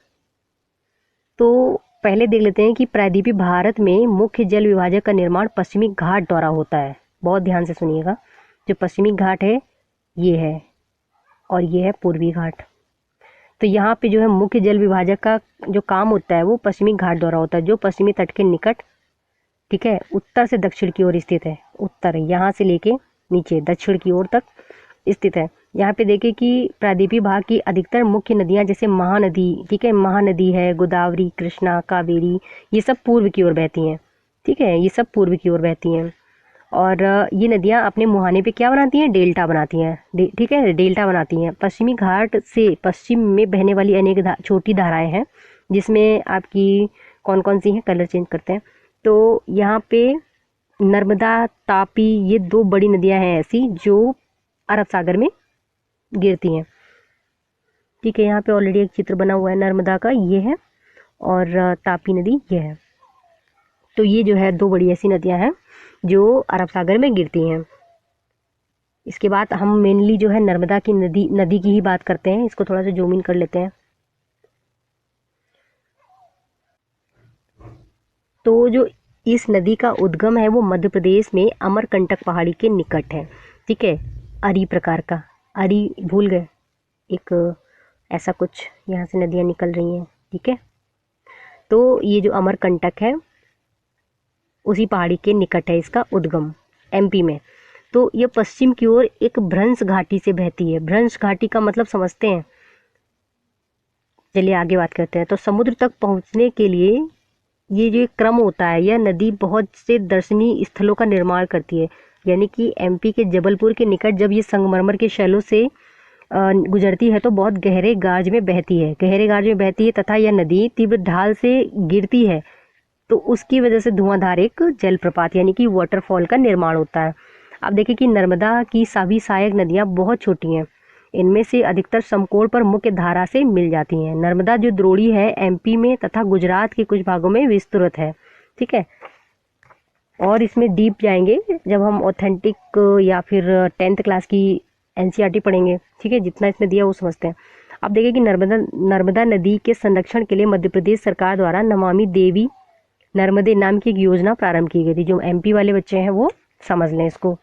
तो पहले देख लेते हैं कि प्रायद्वीपीय भारत में मुख्य जल विभाजक का निर्माण पश्चिमी घाट द्वारा होता है। बहुत ध्यान से सुनिएगा, जो पश्चिमी घाट है ये है और ये है पूर्वी घाट। तो यहाँ पे जो है मुख्य जल विभाजक का जो काम होता है वो पश्चिमी घाट द्वारा होता है, जो पश्चिमी तट के निकट, ठीक है, उत्तर से दक्षिण की ओर स्थित है। उत्तर यहाँ से लेके नीचे दक्षिण की ओर तक स्थित है। यहाँ पे देखें कि प्रायद्वीपीय भाग की अधिकतर मुख्य नदियाँ जैसे महानदी, ठीक है, महानदी है, गोदावरी, कृष्णा, कावेरी, ये सब पूर्व की ओर बहती हैं। ठीक है, ये सब पूर्व की ओर बहती हैं और ये नदियाँ अपने मुहाने पे क्या बनाती हैं, डेल्टा बनाती हैं। ठीक है, डेल्टा बनाती हैं। पश्चिमी घाट से पश्चिम में बहने वाली अनेक छोटी धाराएं हैं, जिसमें आपकी कौन कौन सी हैं, कलर चेंज करते हैं। तो यहाँ पे नर्मदा, तापी, ये दो बड़ी नदियाँ हैं ऐसी जो अरब सागर में गिरती हैं। ठीक है, यहाँ पे ऑलरेडी एक चित्र बना हुआ है नर्मदा का, ये है, और तापी नदी ये है। तो ये जो है दो बड़ी ऐसी नदियाँ हैं जो अरब सागर में गिरती हैं। इसके बाद हम मेनली जो है नर्मदा की नदी की ही बात करते हैं। इसको थोड़ा सा जूम इन कर लेते हैं। तो जो इस नदी का उद्गम है वो मध्य प्रदेश में अमरकंटक पहाड़ी के निकट है। ठीक है, अरी प्रकार का, अरी भूल गए, एक ऐसा कुछ यहाँ से नदियाँ निकल रही हैं। ठीक है, तो ये जो अमरकंटक है उसी पहाड़ी के निकट है इसका उद्गम, एमपी में। तो ये पश्चिम की ओर एक भ्रंश घाटी से बहती है। भ्रंश घाटी का मतलब समझते हैं? चलिए आगे बात करते हैं। तो समुद्र तक पहुंचने के लिए ये जो एक क्रम होता है, यह नदी बहुत से दर्शनीय स्थलों का निर्माण करती है। यानी कि एमपी के जबलपुर के निकट जब ये संगमरमर के शैलों से गुजरती है तो बहुत गहरे गाज में बहती है, गहरे गाज में बहती है, तथा यह नदी तीव्र ढाल से गिरती है, तो उसकी वजह से धुआंधार एक जलप्रपात यानी कि वाटरफॉल का निर्माण होता है। अब देखिए कि नर्मदा की सभी सहायक नदियाँ बहुत छोटी हैं, इनमें से अधिकतर समकोण पर मुख्य धारा से मिल जाती हैं। नर्मदा जो द्रोणी है एमपी में तथा गुजरात के कुछ भागों में विस्तृत है। ठीक है, और इसमें डीप जाएंगे जब हम ऑथेंटिक या फिर 10th क्लास की एनसीईआरटी पढ़ेंगे। ठीक है, जितना इसमें दिया वो समझते हैं। अब देखिए कि नर्मदा नदी के संरक्षण के लिए मध्य प्रदेश सरकार द्वारा नमामि देवी नर्मदे नाम की एक योजना प्रारंभ की गई थी। जो एमपी वाले बच्चे हैं वो समझ लें इसको।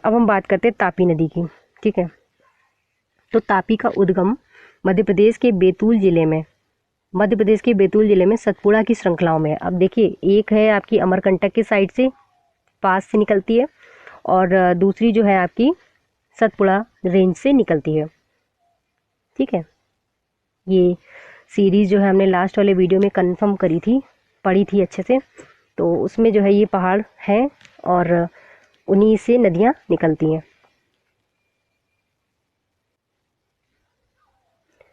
अब हम बात करते हैं तापी नदी की। ठीक है, तो तापी का उद्गम मध्य प्रदेश के बैतूल जिले में सतपुड़ा की श्रृंखलाओं में। अब देखिए, एक है आपकी अमरकंटक के साइड से पास से निकलती है और दूसरी जो है आपकी सतपुड़ा रेंज से निकलती है। ठीक है, ये सीरीज जो है हमने लास्ट वाले वीडियो में कंफर्म करी थी, पढ़ी थी अच्छे से, तो उसमें जो है ये पहाड़ है और उन्हीं से नदियाँ निकलती हैं।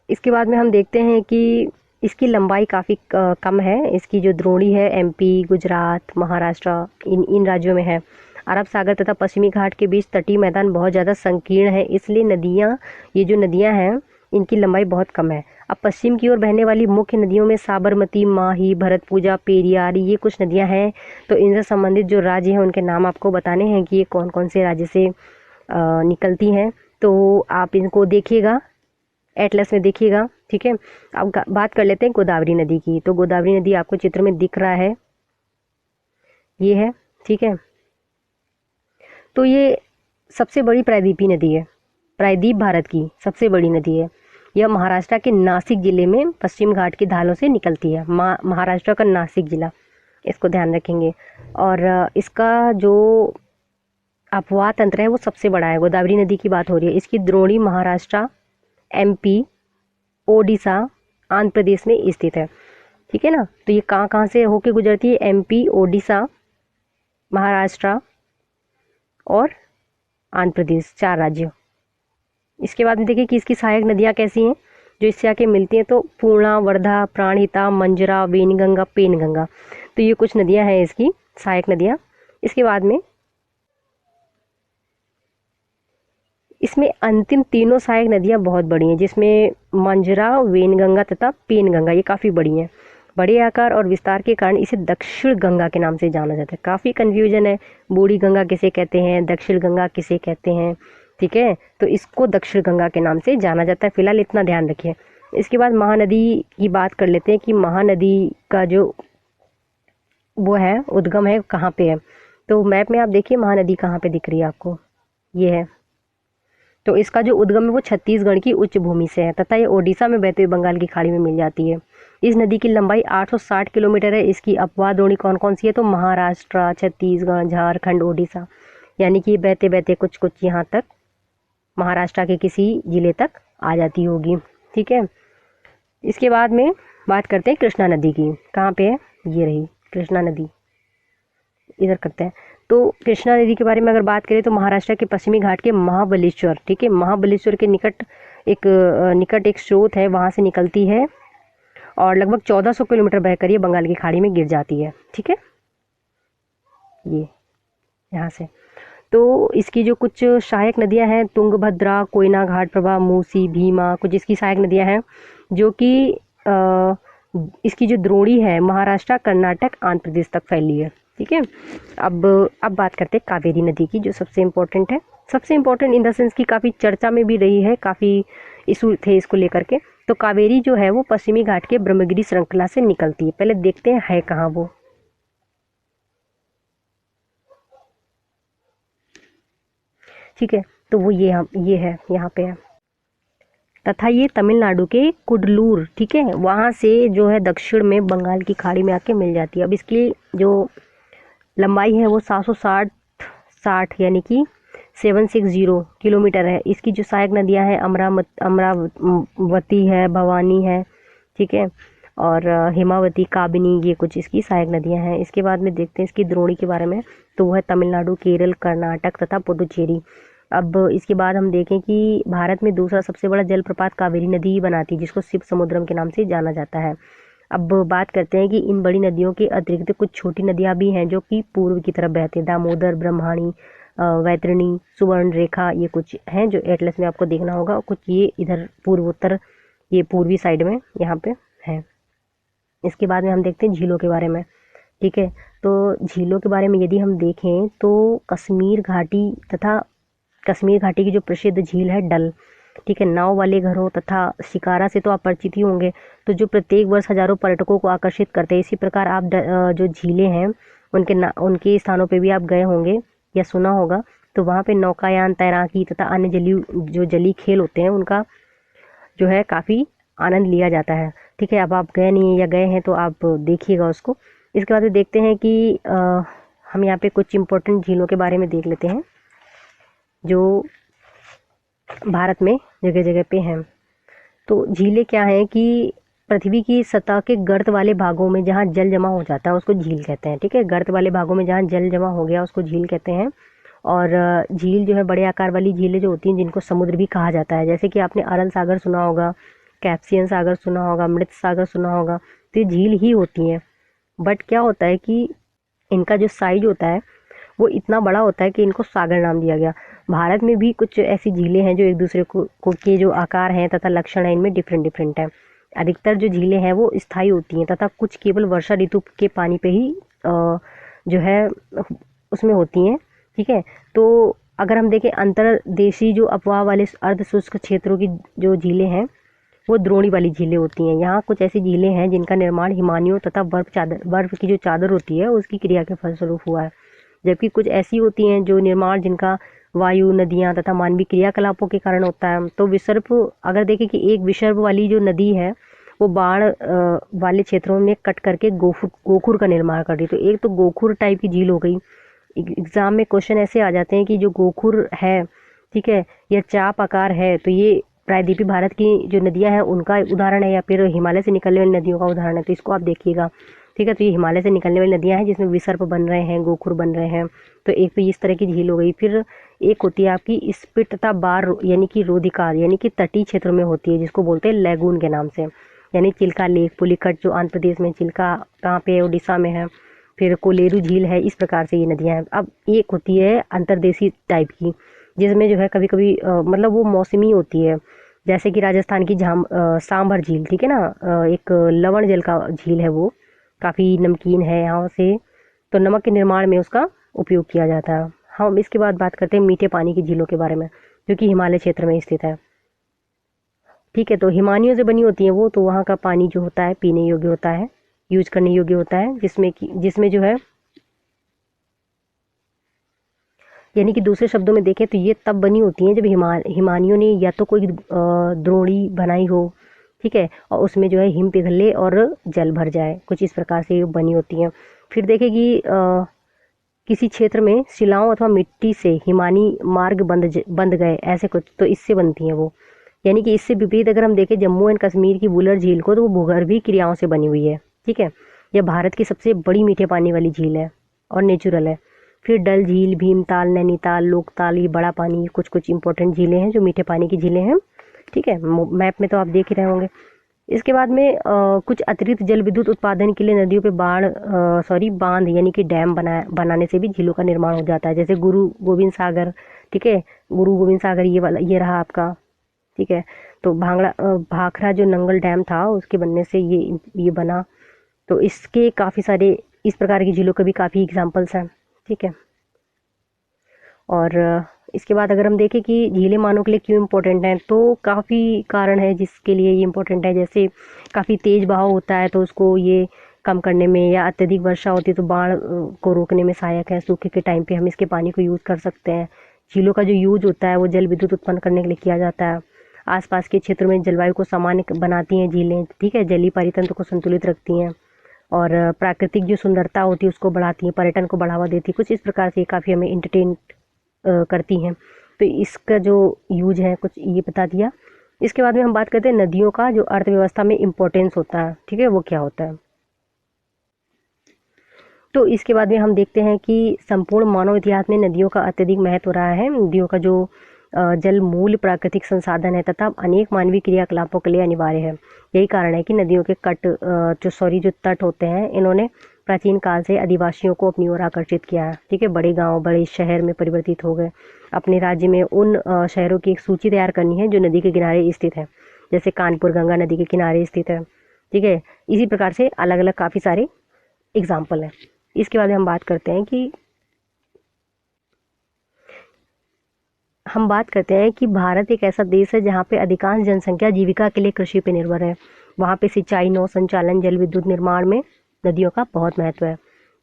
इसके बाद में हम देखते हैं कि इसकी लंबाई काफ़ी कम है। इसकी जो द्रोणी है एमपी, गुजरात, महाराष्ट्र इन राज्यों में है। अरब सागर तथा पश्चिमी घाट के बीच तटीय मैदान बहुत ज़्यादा संकीर्ण है, इसलिए ये जो नदियाँ हैं इनकी लंबाई बहुत कम है। अब पश्चिम की ओर बहने वाली मुख्य नदियों में साबरमती, माही, भरतपुजा, पेरियार ये कुछ नदियाँ हैं। तो इनसे संबंधित जो राज्य हैं उनके नाम आपको बताने हैं कि ये कौन कौन से राज्य से निकलती हैं। तो आप इनको देखिएगा, एटलस में देखिएगा, ठीक है। अब बात कर लेते हैं गोदावरी नदी की। तो गोदावरी नदी आपको चित्र में दिख रहा है, ये है, ठीक है। तो ये सबसे बड़ी प्रायद्वीपीय नदी है, प्रायद्वीप भारत की सबसे बड़ी नदी है। यह महाराष्ट्र के नासिक जिले में पश्चिम घाट की ढालों से निकलती है। महाराष्ट्र का नासिक जिला, इसको ध्यान रखेंगे। और इसका जो अपवाह तंत्र है वो सबसे बड़ा है। गोदावरी नदी की बात हो रही है। इसकी द्रोणी महाराष्ट्र, एमपी, ओडिशा, आंध्र प्रदेश में स्थित है, ठीक है ना। तो ये कहाँ कहाँ से होके गुजरती है? एमपी, ओडिशा, महाराष्ट्र और आंध्र प्रदेश, 4 राज्यों। इसके बाद में देखिए कि इसकी सहायक नदियाँ कैसी हैं जो इससे आके मिलती हैं। तो पूर्णा, वर्धा, प्राणहिता, मंजरा, वेनगंगा, पेनगंगा। तो ये कुछ नदियाँ हैं इसकी सहायक नदियाँ। इसके बाद में इसमें अंतिम तीनों सहायक नदियाँ बहुत बड़ी हैं, जिसमें मंजरा, वेनगंगा तथा पेनगंगा ये काफ़ी बड़ी हैं। बड़े आकार और विस्तार के कारण इसे दक्षिण गंगा के नाम से जाना जाता है। काफ़ी कन्फ्यूजन है, बूढ़ी गंगा किसे कहते हैं, दक्षिण गंगा किसे कहते हैं, ठीक है। तो इसको दक्षिण गंगा के नाम से जाना जाता है, फिलहाल इतना ध्यान रखिए। इसके बाद महानदी की बात कर लेते हैं कि महानदी का जो वो है उद्गम है कहाँ पे है। तो मैप में आप देखिए महानदी कहाँ पे दिख रही है आपको, ये है। तो इसका जो उद्गम है वो छत्तीसगढ़ की उच्च भूमि से है तथा ये ओडिशा में बहते हुए बंगाल की खाड़ी में मिल जाती है। इस नदी की लंबाई 860 किलोमीटर है। इसकी अपवाह द्रोणी कौन कौन सी है? तो महाराष्ट्र, छत्तीसगढ़, झारखंड, ओडिशा, यानी कि बहते बहते कुछ कुछ यहाँ तक महाराष्ट्र के किसी जिले तक आ जाती होगी, ठीक है। इसके बाद में बात करते हैं कृष्णा नदी की। कहाँ पे है? ये रही कृष्णा नदी, इधर करते हैं। तो कृष्णा नदी के बारे में अगर बात करें तो महाराष्ट्र के पश्चिमी घाट के महाबलेश्वर, ठीक है, महाबलेश्वर के निकट एक स्रोत है, वहाँ से निकलती है और लगभग 1400 किलोमीटर बहकर ये बंगाल की खाड़ी में गिर जाती है, ठीक है, ये यहाँ से। तो इसकी जो कुछ सहायक नदियाँ हैं, तुंगभद्रा, कोयना घाट प्रभा, मूसी, भीमा, कुछ इसकी सहायक नदियाँ हैं जो कि इसकी जो द्रोणी है महाराष्ट्र, कर्नाटक, आंध्र प्रदेश तक फैली है, ठीक है। अब बात करते हैं कावेरी नदी की, जो सबसे इम्पोर्टेंट है। सबसे इम्पोर्टेंट इन द सेंस की काफ़ी चर्चा में भी रही है, काफ़ी इशू थे इसको लेकर के। तो कावेरी जो है वो पश्चिमी घाट के ब्रह्मगिरी श्रृंखला से निकलती है। पहले देखते हैं है कहाँ वो, ठीक है। तो वो ये है, यहाँ पे है तथा ये तमिलनाडु के कुडलूर, ठीक है, वहाँ से जो है दक्षिण में बंगाल की खाड़ी में आके मिल जाती है। अब इसकी जो लंबाई है वो 760 यानी कि 760 किलोमीटर है। इसकी जो सहायक नदियाँ हैं अमरावती है, भवानी है, ठीक है, और हेमावती, काबिनी, ये कुछ इसकी सहायक नदियाँ हैं। इसके बाद में देखते हैं इसकी द्रोणी के बारे में। तो वो है तमिलनाडु, केरल, कर्नाटक तथा पुडुचेरी। अब इसके बाद हम देखें कि भारत में दूसरा सबसे बड़ा जलप्रपात कावेरी नदी ही बनाती है, जिसको शिव समुद्रम के नाम से जाना जाता है। अब बात करते हैं कि इन बड़ी नदियों के अतिरिक्त कुछ छोटी नदियाँ भी हैं जो कि पूर्व की तरफ बहती हैं। दामोदर, ब्रह्मणी, वैतरणी, सुवर्ण रेखा, ये कुछ हैं जो एटलस में आपको देखना होगा। कुछ ये इधर पूर्वोत्तर, ये पूर्वी साइड में यहाँ पे है। इसके बाद में हम देखते हैं झीलों के बारे में, ठीक है। तो झीलों के बारे में यदि हम देखें तो कश्मीर घाटी की जो प्रसिद्ध झील है डल, ठीक है, नाव वाले घरों तथा शिकारा से तो आप परिचित ही होंगे, तो जो प्रत्येक वर्ष हजारों पर्यटकों को आकर्षित करते हैं। इसी प्रकार आप जो झीलें हैं उनके स्थानों पे भी आप गए होंगे या सुना होगा। तो वहाँ पे नौकायान, तैराकी तथा अन्य जलीय खेल होते हैं, उनका जो है काफ़ी आनंद लिया जाता है, ठीक है। अब आप गए नहीं या गए हैं तो आप देखिएगा उसको। इसके बाद देखते हैं कि हम यहाँ पे कुछ इम्पोर्टेंट झीलों के बारे में देख लेते हैं जो भारत में जगह जगह पे हैं। तो झीलें क्या हैं कि पृथ्वी की सतह के गर्त वाले भागों में जहाँ जल जमा हो जाता है उसको झील कहते हैं, ठीक है। गर्त वाले भागों में जहाँ जल जमा हो गया उसको झील कहते हैं। और झील जो है बड़े आकार वाली झीलें जो होती हैं जिनको समुद्र भी कहा जाता है, जैसे कि आपने अरल सागर सुना होगा, कैप्सियन सागर सुना होगा, मृत सागर सुना होगा, तो ये झील ही होती हैं। बट क्या होता है कि इनका जो साइज होता है वो इतना बड़ा होता है कि इनको सागर नाम दिया गया। भारत में भी कुछ ऐसी झीलें हैं जो एक दूसरे को के जो आकार हैं तथा लक्षण हैं इनमें डिफरेंट डिफरेंट हैं। अधिकतर जो झीलें हैं वो स्थायी होती हैं तथा कुछ केवल वर्षा ऋतु के पानी पे ही जो है उसमें होती हैं। ठीक है, तो अगर हम देखें अंतर्देशीय जो अपवाह वाले अर्ध शुष्क क्षेत्रों की जो झीलें हैं वो द्रोणी वाली झीलें होती हैं। यहाँ कुछ ऐसी झीलें हैं जिनका निर्माण हिमानियों तथा बर्फ की जो चादर होती है उसकी क्रिया के फलस्वरूप हुआ है, जबकि कुछ ऐसी होती हैं जो निर्माण जिनका वायु, नदियाँ तथा मानवीय क्रियाकलापों के कारण होता है। तो विसर्प अगर देखें कि एक विसर्प वाली जो नदी है वो बाढ़ वाले क्षेत्रों में कट करके गोखुर का निर्माण कर रही। तो एक तो गोखुर टाइप की झील हो गई। एग्जाम में क्वेश्चन ऐसे आ जाते हैं कि जो गोखुर है, ठीक है, या चाप आकार है, तो ये प्रायद्वीपीय भारत की जो नदियां हैं उनका उदाहरण है या फिर हिमालय से निकलने वाली नदियों का उदाहरण है। तो इसको आप देखिएगा। ठीक है, तो ये हिमालय से निकलने वाली नदियां हैं जिसमें विसर्प बन रहे हैं, गोखुर बन रहे हैं। तो एक तो इस तरह की झील हो गई। फिर एक होती है आपकी स्पिट तथा बार यानी कि रोधिकार यानी कि तटीय क्षेत्रों में होती है, जिसको बोलते हैं लैगून के नाम से, यानी चिल्का लेक, पुलिकट जो आंध्र प्रदेश में, चिल्का कहाँ पे है, उड़ीसा में है, फिर कोलेरू झील है। इस प्रकार से ये नदियाँ हैं। अब एक होती है अंतर्देशीय टाइप की, जिसमें जो है कभी कभी मतलब वो मौसमी होती है, जैसे कि राजस्थान की सांभर झील, ठीक है ना, एक लवण जल का झील है, वो काफ़ी नमकीन है यहाँ से, तो नमक के निर्माण में उसका उपयोग किया जाता है। हम इसके बाद बात करते हैं मीठे पानी की झीलों के बारे में, जो कि हिमालय क्षेत्र में स्थित है। ठीक है, तो हिमानियों से बनी होती है वो, तो वहाँ का पानी जो होता है पीने योग्य होता है, यूज करने योग्य होता है, जिसमें जो है यानी कि दूसरे शब्दों में देखें तो ये तब बनी होती हैं जब हिमानियों ने या तो कोई द्रोणी बनाई हो, ठीक है, और उसमें जो है हिम पिघले और जल भर जाए, कुछ इस प्रकार से ये बनी होती हैं। फिर देखें कि किसी क्षेत्र में शिलाओं अथवा मिट्टी से हिमानी मार्ग बंध गए, ऐसे कुछ, तो इससे बनती हैं वो। यानी कि इससे विपरीत अगर हम देखें जम्मू एंड कश्मीर की वुलर झील को, तो वो भूगर्भीय क्रियाओं से बनी हुई है। ठीक है, यह भारत की सबसे बड़ी मीठे पानी वाली झील है और नेचुरल है। फिर डल झील, भीमताल, नैनीताल, लोकताल, ये बड़ा पानी, कुछ कुछ इंपॉर्टेंट झीलें हैं जो मीठे पानी की झीलें हैं। ठीक है, मैप में तो आप देख ही रहे होंगे। इसके बाद में कुछ अतिरिक्त जल विद्युत उत्पादन के लिए नदियों पे बांध यानी कि डैम बनाने से भी झीलों का निर्माण हो जाता है, जैसे गुरु गोविंद सागर। ठीक है, गुरु गोविंद सागर ये रहा आपका। ठीक है, तो भाखड़ा जो नंगल डैम था उसके बनने से ये बना। तो इसके काफ़ी सारे इस प्रकार की झीलों के भी काफ़ी एग्जाम्पल्स हैं। ठीक है, और इसके बाद अगर हम देखें कि झीलें मानव के लिए क्यों इम्पोर्टेंट हैं, तो काफ़ी कारण है जिसके लिए ये इम्पोर्टेंट है। जैसे काफ़ी तेज़ बहाव होता है तो उसको ये कम करने में, या अत्यधिक वर्षा होती है तो बाढ़ को रोकने में सहायक है। सूखे के टाइम पे हम इसके पानी को यूज़ कर सकते हैं। झीलों का जो यूज होता है वो जल विद्युत उत्पन्न करने के लिए किया जाता है। आसपास के क्षेत्र में जलवायु को सामान्य बनाती हैं झीलें। ठीक है, जलीय परितंत्र को संतुलित रखती हैं और प्राकृतिक जो सुंदरता होती है उसको बढ़ाती हैं, पर्यटन को बढ़ावा देती है। कुछ इस प्रकार से काफ़ी हमें इंटरटेन करती हैं। तो इसका जो यूज है कुछ ये बता दिया। इसके बाद में हम बात करते हैं नदियों का जो अर्थव्यवस्था में इम्पोर्टेंस होता है, ठीक है, वो क्या होता है। तो इसके बाद में हम देखते हैं कि संपूर्ण मानव इतिहास में नदियों का अत्यधिक महत्व रहा है। नदियों का जो जल मूल प्राकृतिक संसाधन है तथा अनेक मानवीय क्रियाकलापों के लिए अनिवार्य है। यही कारण है कि नदियों के जो तट होते हैं, इन्होंने प्राचीन काल से आदिवासियों को अपनी ओर आकर्षित किया है। ठीक है, बड़े गांव बड़े शहर में परिवर्तित हो गए। अपने राज्य में उन शहरों की एक सूची तैयार करनी है जो नदी के किनारे स्थित है, जैसे कानपुर गंगा नदी के किनारे स्थित है। ठीक है, इसी प्रकार से अलग अलग काफ़ी सारे एग्जाम्पल हैं। इसके बाद हम बात करते हैं कि भारत एक ऐसा देश है जहाँ पे अधिकांश जनसंख्या जीविका के लिए कृषि पे निर्भर है। वहाँ पे सिंचाई, नौ संचालन, जल विद्युत निर्माण में नदियों का बहुत महत्व है।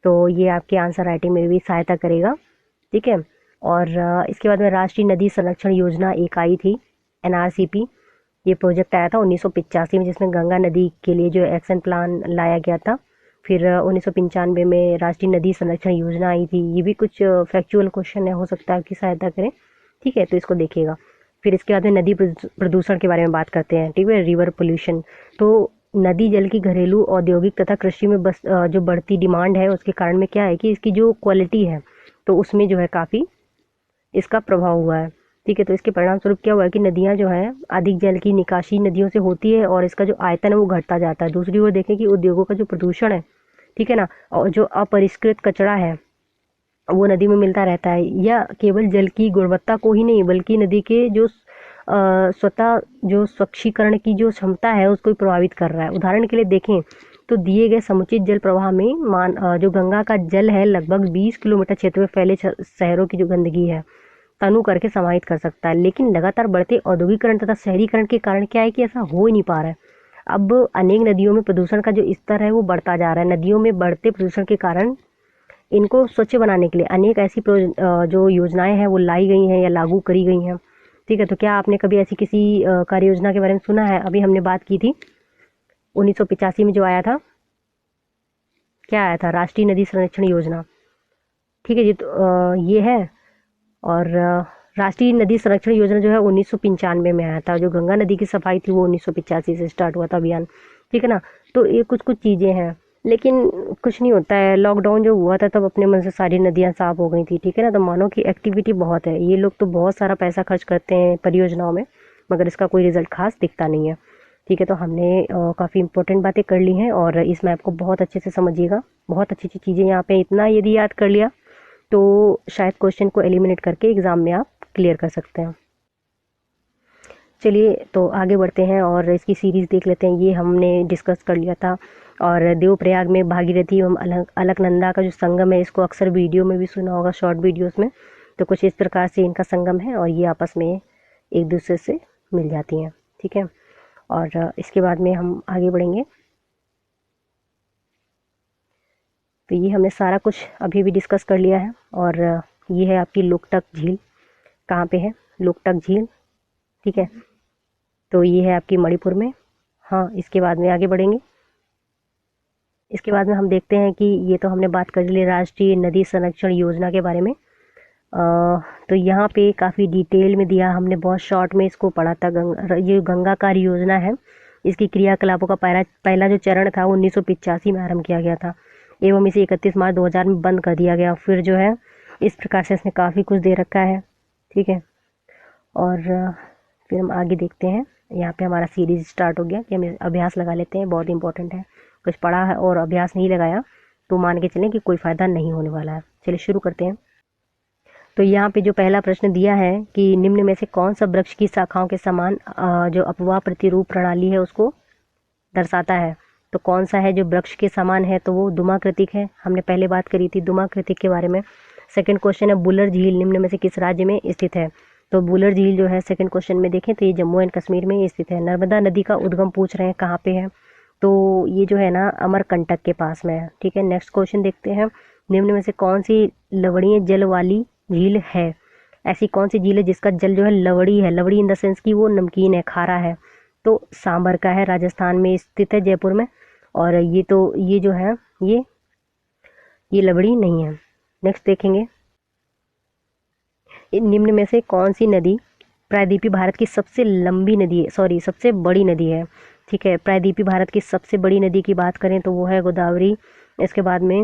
तो ये आपके आंसर राइटिंग में भी सहायता करेगा। ठीक है, और इसके बाद में राष्ट्रीय नदी संरक्षण योजना एक आई थी, NRCP। ये प्रोजेक्ट आया था 1985 में, जिसमें गंगा नदी के लिए जो एक्शन प्लान लाया गया था। फिर 1995 में राष्ट्रीय नदी संरक्षण योजना आई थी। ये भी कुछ फैक्चुअल क्वेश्चन है, हो सकता है कि सहायता करें। ठीक है, तो इसको देखिएगा। फिर इसके बाद में नदी प्रदूषण के बारे में बात करते हैं। ठीक है, रिवर पोल्यूशन। तो नदी जल की घरेलू, औद्योगिक तथा कृषि में जो बढ़ती डिमांड है उसके कारण में क्या है कि इसकी जो क्वालिटी है तो उसमें जो है काफ़ी इसका प्रभाव हुआ है। ठीक है। तो इसके परिणाम स्वरूप क्या हुआ है कि नदियाँ जो हैं, अधिक जल की निकासी नदियों से होती है और इसका जो आयतन है वो घटता जाता है। दूसरी ओर देखें कि उद्योगों का जो प्रदूषण है, ठीक है ना, और जो अपरिष्कृत कचरा है वो नदी में मिलता रहता है, या केवल जल की गुणवत्ता को ही नहीं बल्कि नदी के जो स्वतः जो स्वच्छीकरण की जो क्षमता है उसको भी प्रभावित कर रहा है। उदाहरण के लिए देखें तो दिए गए समुचित जल प्रवाह में जो गंगा का जल है लगभग 20 किलोमीटर क्षेत्र में फैले शहरों की जो गंदगी है तनु करके समाहित कर सकता है। लेकिन लगातार बढ़ते औद्योगिकरण तथा शहरीकरण के कारण क्या है कि ऐसा हो ही नहीं पा रहा है। अब अनेक नदियों में प्रदूषण का जो स्तर है वो बढ़ता जा रहा है। नदियों में बढ़ते प्रदूषण के कारण इनको स्वच्छ बनाने के लिए अनेक ऐसी जो योजनाएं हैं वो लाई गई हैं या लागू करी गई हैं। ठीक है। तो क्या आपने कभी ऐसी किसी कार्य योजना के बारे में सुना है? अभी हमने बात की थी 1985 में जो आया था, क्या आया था? राष्ट्रीय नदी संरक्षण योजना। ठीक है जी। तो ये है। और राष्ट्रीय नदी संरक्षण योजना जो है 1995 में आया था। जो गंगा नदी की सफाई थी वो 1985 से स्टार्ट हुआ था अभियान। ठीक है ना। तो ये कुछ कुछ चीज़ें हैं, लेकिन कुछ नहीं होता है। लॉकडाउन जो हुआ था तब अपने मन से सारी नदियाँ साफ हो गई थी। ठीक है ना। तो मानो कि एक्टिविटी बहुत है, ये लोग तो बहुत सारा पैसा खर्च करते हैं परियोजनाओं में, मगर इसका कोई रिजल्ट खास दिखता नहीं है। ठीक है। तो हमने काफ़ी इंपॉर्टेंट बातें कर ली हैं और इस मैप को बहुत अच्छे से समझिएगा। बहुत अच्छी अच्छी चीज़ें यहाँ पे, इतना यदि याद कर लिया तो शायद क्वेश्चन को एलिमिनेट करके एग्ज़ाम में आप क्लियर कर सकते हैं। चलिए तो आगे बढ़ते हैं और इसकी सीरीज़ देख लेते हैं। ये हमने डिस्कस कर लिया था। और देवप्रयाग में भागीरथी एवं अलकनंदा का जो संगम है, इसको अक्सर वीडियो में भी सुना होगा, शॉर्ट वीडियोस में। तो कुछ इस प्रकार से इनका संगम है और ये आपस में एक दूसरे से मिल जाती हैं। ठीक है। और इसके बाद में हम आगे बढ़ेंगे। तो ये हमने सारा कुछ अभी भी डिस्कस कर लिया है। और ये है आपकी लोकटक झील। कहाँ पे है लोकटक झील? ठीक है। तो ये है आपकी मणिपुर में। हाँ, इसके बाद में आगे बढ़ेंगे। इसके बाद में हम देखते हैं कि ये तो हमने बात कर ली राष्ट्रीय नदी संरक्षण योजना के बारे में। तो यहाँ पे काफ़ी डिटेल में दिया, हमने बहुत शॉर्ट में इसको पढ़ा था। ये गंगा कार्य योजना है, इसकी क्रियाकलापों का पहला जो चरण था वो 1985 में आरंभ किया गया था एवं इसे 31 मार्च 2000 में बंद कर दिया गया। फिर जो है इस प्रकार से इसने काफ़ी कुछ दे रखा है। ठीक है। और फिर हम आगे देखते हैं। यहाँ पे हमारा सीरीज स्टार्ट हो गया कि हम अभ्यास लगा लेते हैं, बहुत इंपॉर्टेंट है। कुछ पढ़ा है और अभ्यास नहीं लगाया तो मान के चलें कि कोई फ़ायदा नहीं होने वाला है। चलिए शुरू करते हैं। तो यहाँ पे जो पहला प्रश्न दिया है कि निम्न में से कौन सा वृक्ष की शाखाओं के समान जो अपवाह प्रतिरूप प्रणाली है उसको दर्शाता है। तो कौन सा है जो वृक्ष के समान है? तो वो दुमाकृतिक है। हमने पहले बात करी थी दुमाकृतिक के बारे में। सेकंड क्वेश्चन है बुलर झील निम्न में से किस राज्य में स्थित है? तो बुलर झील जो है सेकंड क्वेश्चन में देखें तो ये जम्मू एंड कश्मीर में स्थित है। नर्मदा नदी का उद्गम पूछ रहे हैं कहाँ पे है? तो ये जो है ना अमरकंटक के पास में है। ठीक है। नेक्स्ट क्वेश्चन देखते हैं। निम्न में से कौन सी लवणीय जल वाली झील है? ऐसी कौन सी झील है जिसका जल जो है लवड़ी है? लवड़ी इन द सेंस की वो नमकीन है, खारा है। तो सांबर का है, राजस्थान में स्थित है, जयपुर में। और ये जो है ये लवड़ी नहीं है। नेक्स्ट देखेंगे। निम्न में से कौन सी नदी प्रायद्वीपीय भारत की सबसे लंबी नदी है, सॉरी सबसे बड़ी नदी है? ठीक है। प्रायद्वीपीय भारत की सबसे बड़ी नदी की बात करें तो वो है गोदावरी। इसके बाद में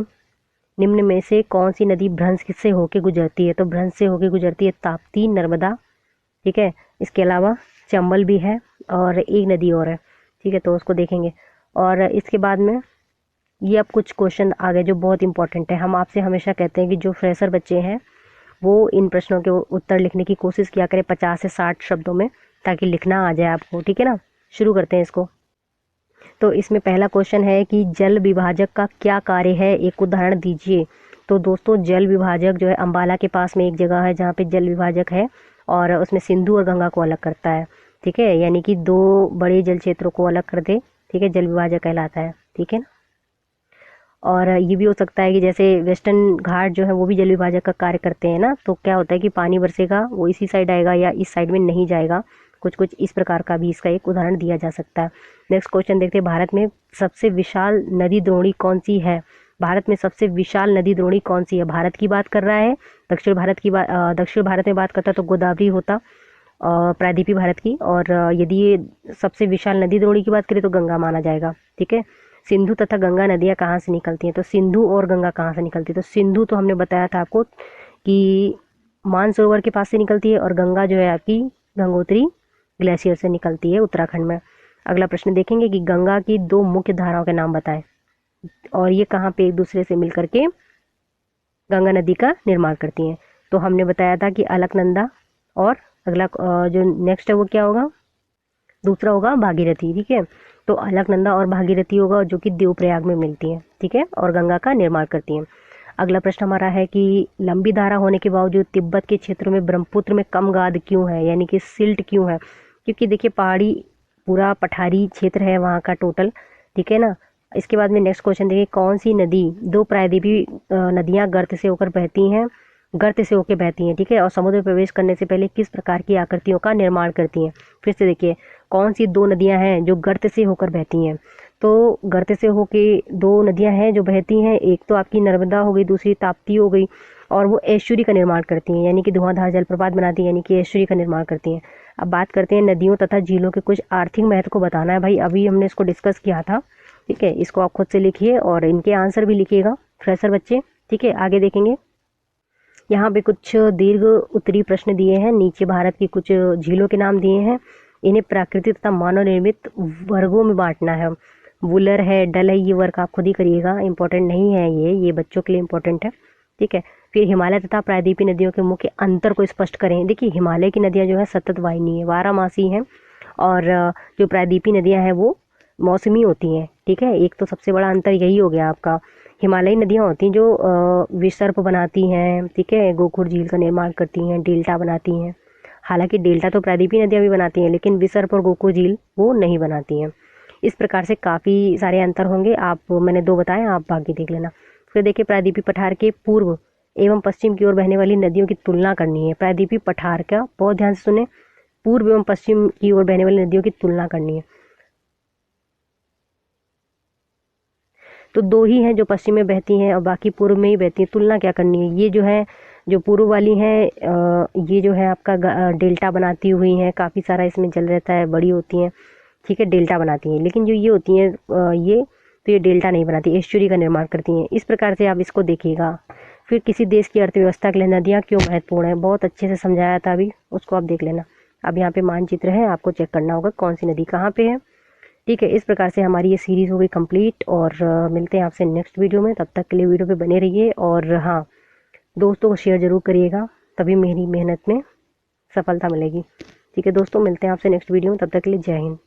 निम्न में से कौन सी नदी भ्रंश से होके गुजरती है? तो भ्रंश से होके गुजरती है ताप्ती, नर्मदा। ठीक है। इसके अलावा चंबल भी है और एक नदी और है। ठीक है। तो उसको देखेंगे। और इसके बाद में ये अब कुछ क्वेश्चन आ गए जो बहुत इंपॉर्टेंट है। हम आपसे हमेशा कहते हैं कि जो फ्रेशर बच्चे हैं वो इन प्रश्नों के उत्तर लिखने की कोशिश किया करें 50 से 60 शब्दों में, ताकि लिखना आ जाए आपको। ठीक है ना। शुरू करते हैं इसको। तो इसमें पहला क्वेश्चन है कि जल विभाजक का क्या कार्य है, एक उदाहरण दीजिए। तो दोस्तों जल विभाजक जो है अम्बाला के पास में एक जगह है जहाँ पे जल विभाजक है और उसमें सिंधु और गंगा को अलग करता है। ठीक है। यानी कि दो बड़े जल क्षेत्रों को अलग कर दे। ठीक है। जल विभाजक कहलाता है। ठीक है ना। और ये भी हो सकता है कि जैसे वेस्टर्न घाट जो है वो भी जल विभाजक का कार्य करते हैं ना, तो क्या होता है कि पानी बरसेगा वो इसी साइड आएगा या इस साइड में नहीं जाएगा। कुछ कुछ इस प्रकार का भी इसका एक उदाहरण दिया जा सकता है। नेक्स्ट क्वेश्चन देखते हैं। भारत में सबसे विशाल नदी द्रोणी कौन सी है? भारत में सबसे विशाल नदी द्रोणी कौन सी है? भारत की बात कर रहा है, दक्षिण भारत में बात करता तो गोदावरी होता प्रायद्वीपीय भारत की। और यदि ये सबसे विशाल नदी द्रोणी की बात करें तो गंगा माना जाएगा। ठीक है। सिंधु तथा गंगा नदियाँ कहाँ से निकलती हैं? तो सिंधु और गंगा कहाँ से निकलती है? तो सिंधु तो हमने बताया था आपको कि मानसरोवर के पास से निकलती है और गंगा जो है आपकी गंगोत्री ग्लेशियर से निकलती है उत्तराखंड में। अगला प्रश्न देखेंगे कि गंगा की 2 मुख्य धाराओं के नाम बताएं और ये कहाँ पे एक दूसरे से मिलकर के गंगा नदी का निर्माण करती हैं। तो हमने बताया था कि अलकनंदा और अगला जो नेक्स्ट है वो क्या होगा, दूसरा होगा भागीरथी। ठीक है, तो अलकनंदा और भागीरथी होगा जो कि देवप्रयाग में मिलती हैं। ठीक है, और गंगा का निर्माण करती हैं। अगला प्रश्न हमारा है कि लंबी धारा होने के बावजूद तिब्बत के क्षेत्रों में ब्रह्मपुत्र में कम गाद क्यों है, यानी कि सिल्ट क्यों है? क्योंकि देखिए पहाड़ी पूरा पठारी क्षेत्र है वहाँ का टोटल। ठीक है ना। इसके बाद में नेक्स्ट क्वेश्चन देखिए, कौन सी नदी 2 प्रायद्वीपीय नदियाँ गर्त से होकर बहती हैं, गर्त से होकर बहती हैं? ठीक है, और समुद्र में प्रवेश करने से पहले किस प्रकार की आकृतियों का निर्माण करती हैं? फिर से देखिए, कौन सी 2 नदियाँ हैं जो गर्त से होकर बहती हैं? तो गर्त से होके 2 नदियां हैं जो बहती हैं, एक तो आपकी नर्मदा हो गई, दूसरी ताप्ती हो गई, और वो एस्चुरी का निर्माण करती हैं, यानी कि धुआंधार जलप्रपात बनाती हैं, यानी कि एस्चुरी का निर्माण करती हैं। अब बात करते हैं नदियों तथा झीलों के कुछ आर्थिक महत्व को बताना है भाई, अभी हमने इसको डिस्कस किया था। ठीक है, इसको आप खुद से लिखिए और इनके आंसर भी लिखिएगा फ्रेशर बच्चे। ठीक है, आगे देखेंगे। यहाँ पे कुछ दीर्घ उत्तरी प्रश्न दिए हैं, नीचे भारत की कुछ झीलों के नाम दिए हैं। इन्हें प्राकृतिक तथा मानव निर्मित वर्गों में बांटना है। वुलर है, डल है, ये वर्क आप खुद ही करिएगा, इंपॉर्टेंट नहीं है ये बच्चों के लिए इंपॉर्टेंट है। ठीक है, फिर हिमालय तथा प्रायद्वीपीय नदियों के मुख्य अंतर को स्पष्ट करें। देखिए हिमालय की नदियाँ जो है सतत वाहिनी है, 12 हैं, और जो प्रायद्वीपीय नदियाँ हैं वो मौसमी होती हैं। ठीक है, एक तो सबसे बड़ा अंतर यही हो गया आपका। हिमालयी नदियाँ होती हैं जो विसर्प बनाती हैं। ठीक है, गोखुर झील का निर्माण करती हैं, डेल्टा बनाती हैं। हालांकि डेल्टा तो प्रायद्वीपीय नदियाँ भी बनाती हैं, लेकिन विसर्प और गोखुर झील वो नहीं बनाती हैं। इस प्रकार से काफ़ी सारे अंतर होंगे, आप मैंने 2 बताए, आप बाकी देख लेना। फिर देखिए, प्रायद्वीपीय पठार के पूर्व एवं पश्चिम की ओर बहने वाली नदियों की तुलना करनी है। प्रायद्वीपीय पठार का बहुत ध्यान से सुने, पूर्व एवं पश्चिम की ओर बहने वाली नदियों की तुलना करनी है। तो 2 ही हैं जो पश्चिम में बहती हैं और बाकी पूर्व में ही बहती हैं। तुलना क्या करनी है, ये जो है जो पूर्व वाली हैं ये जो है आपका डेल्टा बनाती हुई हैं, काफ़ी सारा इसमें जल रहता है, बड़ी होती हैं। ठीक है, डेल्टा बनाती हैं। लेकिन जो ये होती हैं ये तो ये डेल्टा नहीं बनाती, एस्चुरी का निर्माण करती हैं। इस प्रकार से आप इसको देखिएगा। फिर किसी देश की अर्थव्यवस्था के लिए नदियाँ क्यों महत्वपूर्ण है, बहुत अच्छे से समझाया था अभी, उसको आप देख लेना। अब यहाँ पे मानचित्र है, आपको चेक करना होगा कौन सी नदी कहाँ पे है। ठीक है, इस प्रकार से हमारी ये सीरीज़ हो गई कंप्लीट, और मिलते हैं आपसे नेक्स्ट वीडियो में। तब तक के लिए वीडियो पे बने रहिए, और हाँ, दोस्तों को शेयर ज़रूर करिएगा, तभी मेरी मेहनत में सफलता मिलेगी। ठीक है दोस्तों, मिलते हैं आपसे नेक्स्ट वीडियो में, तब तक के लिए जय हिंद।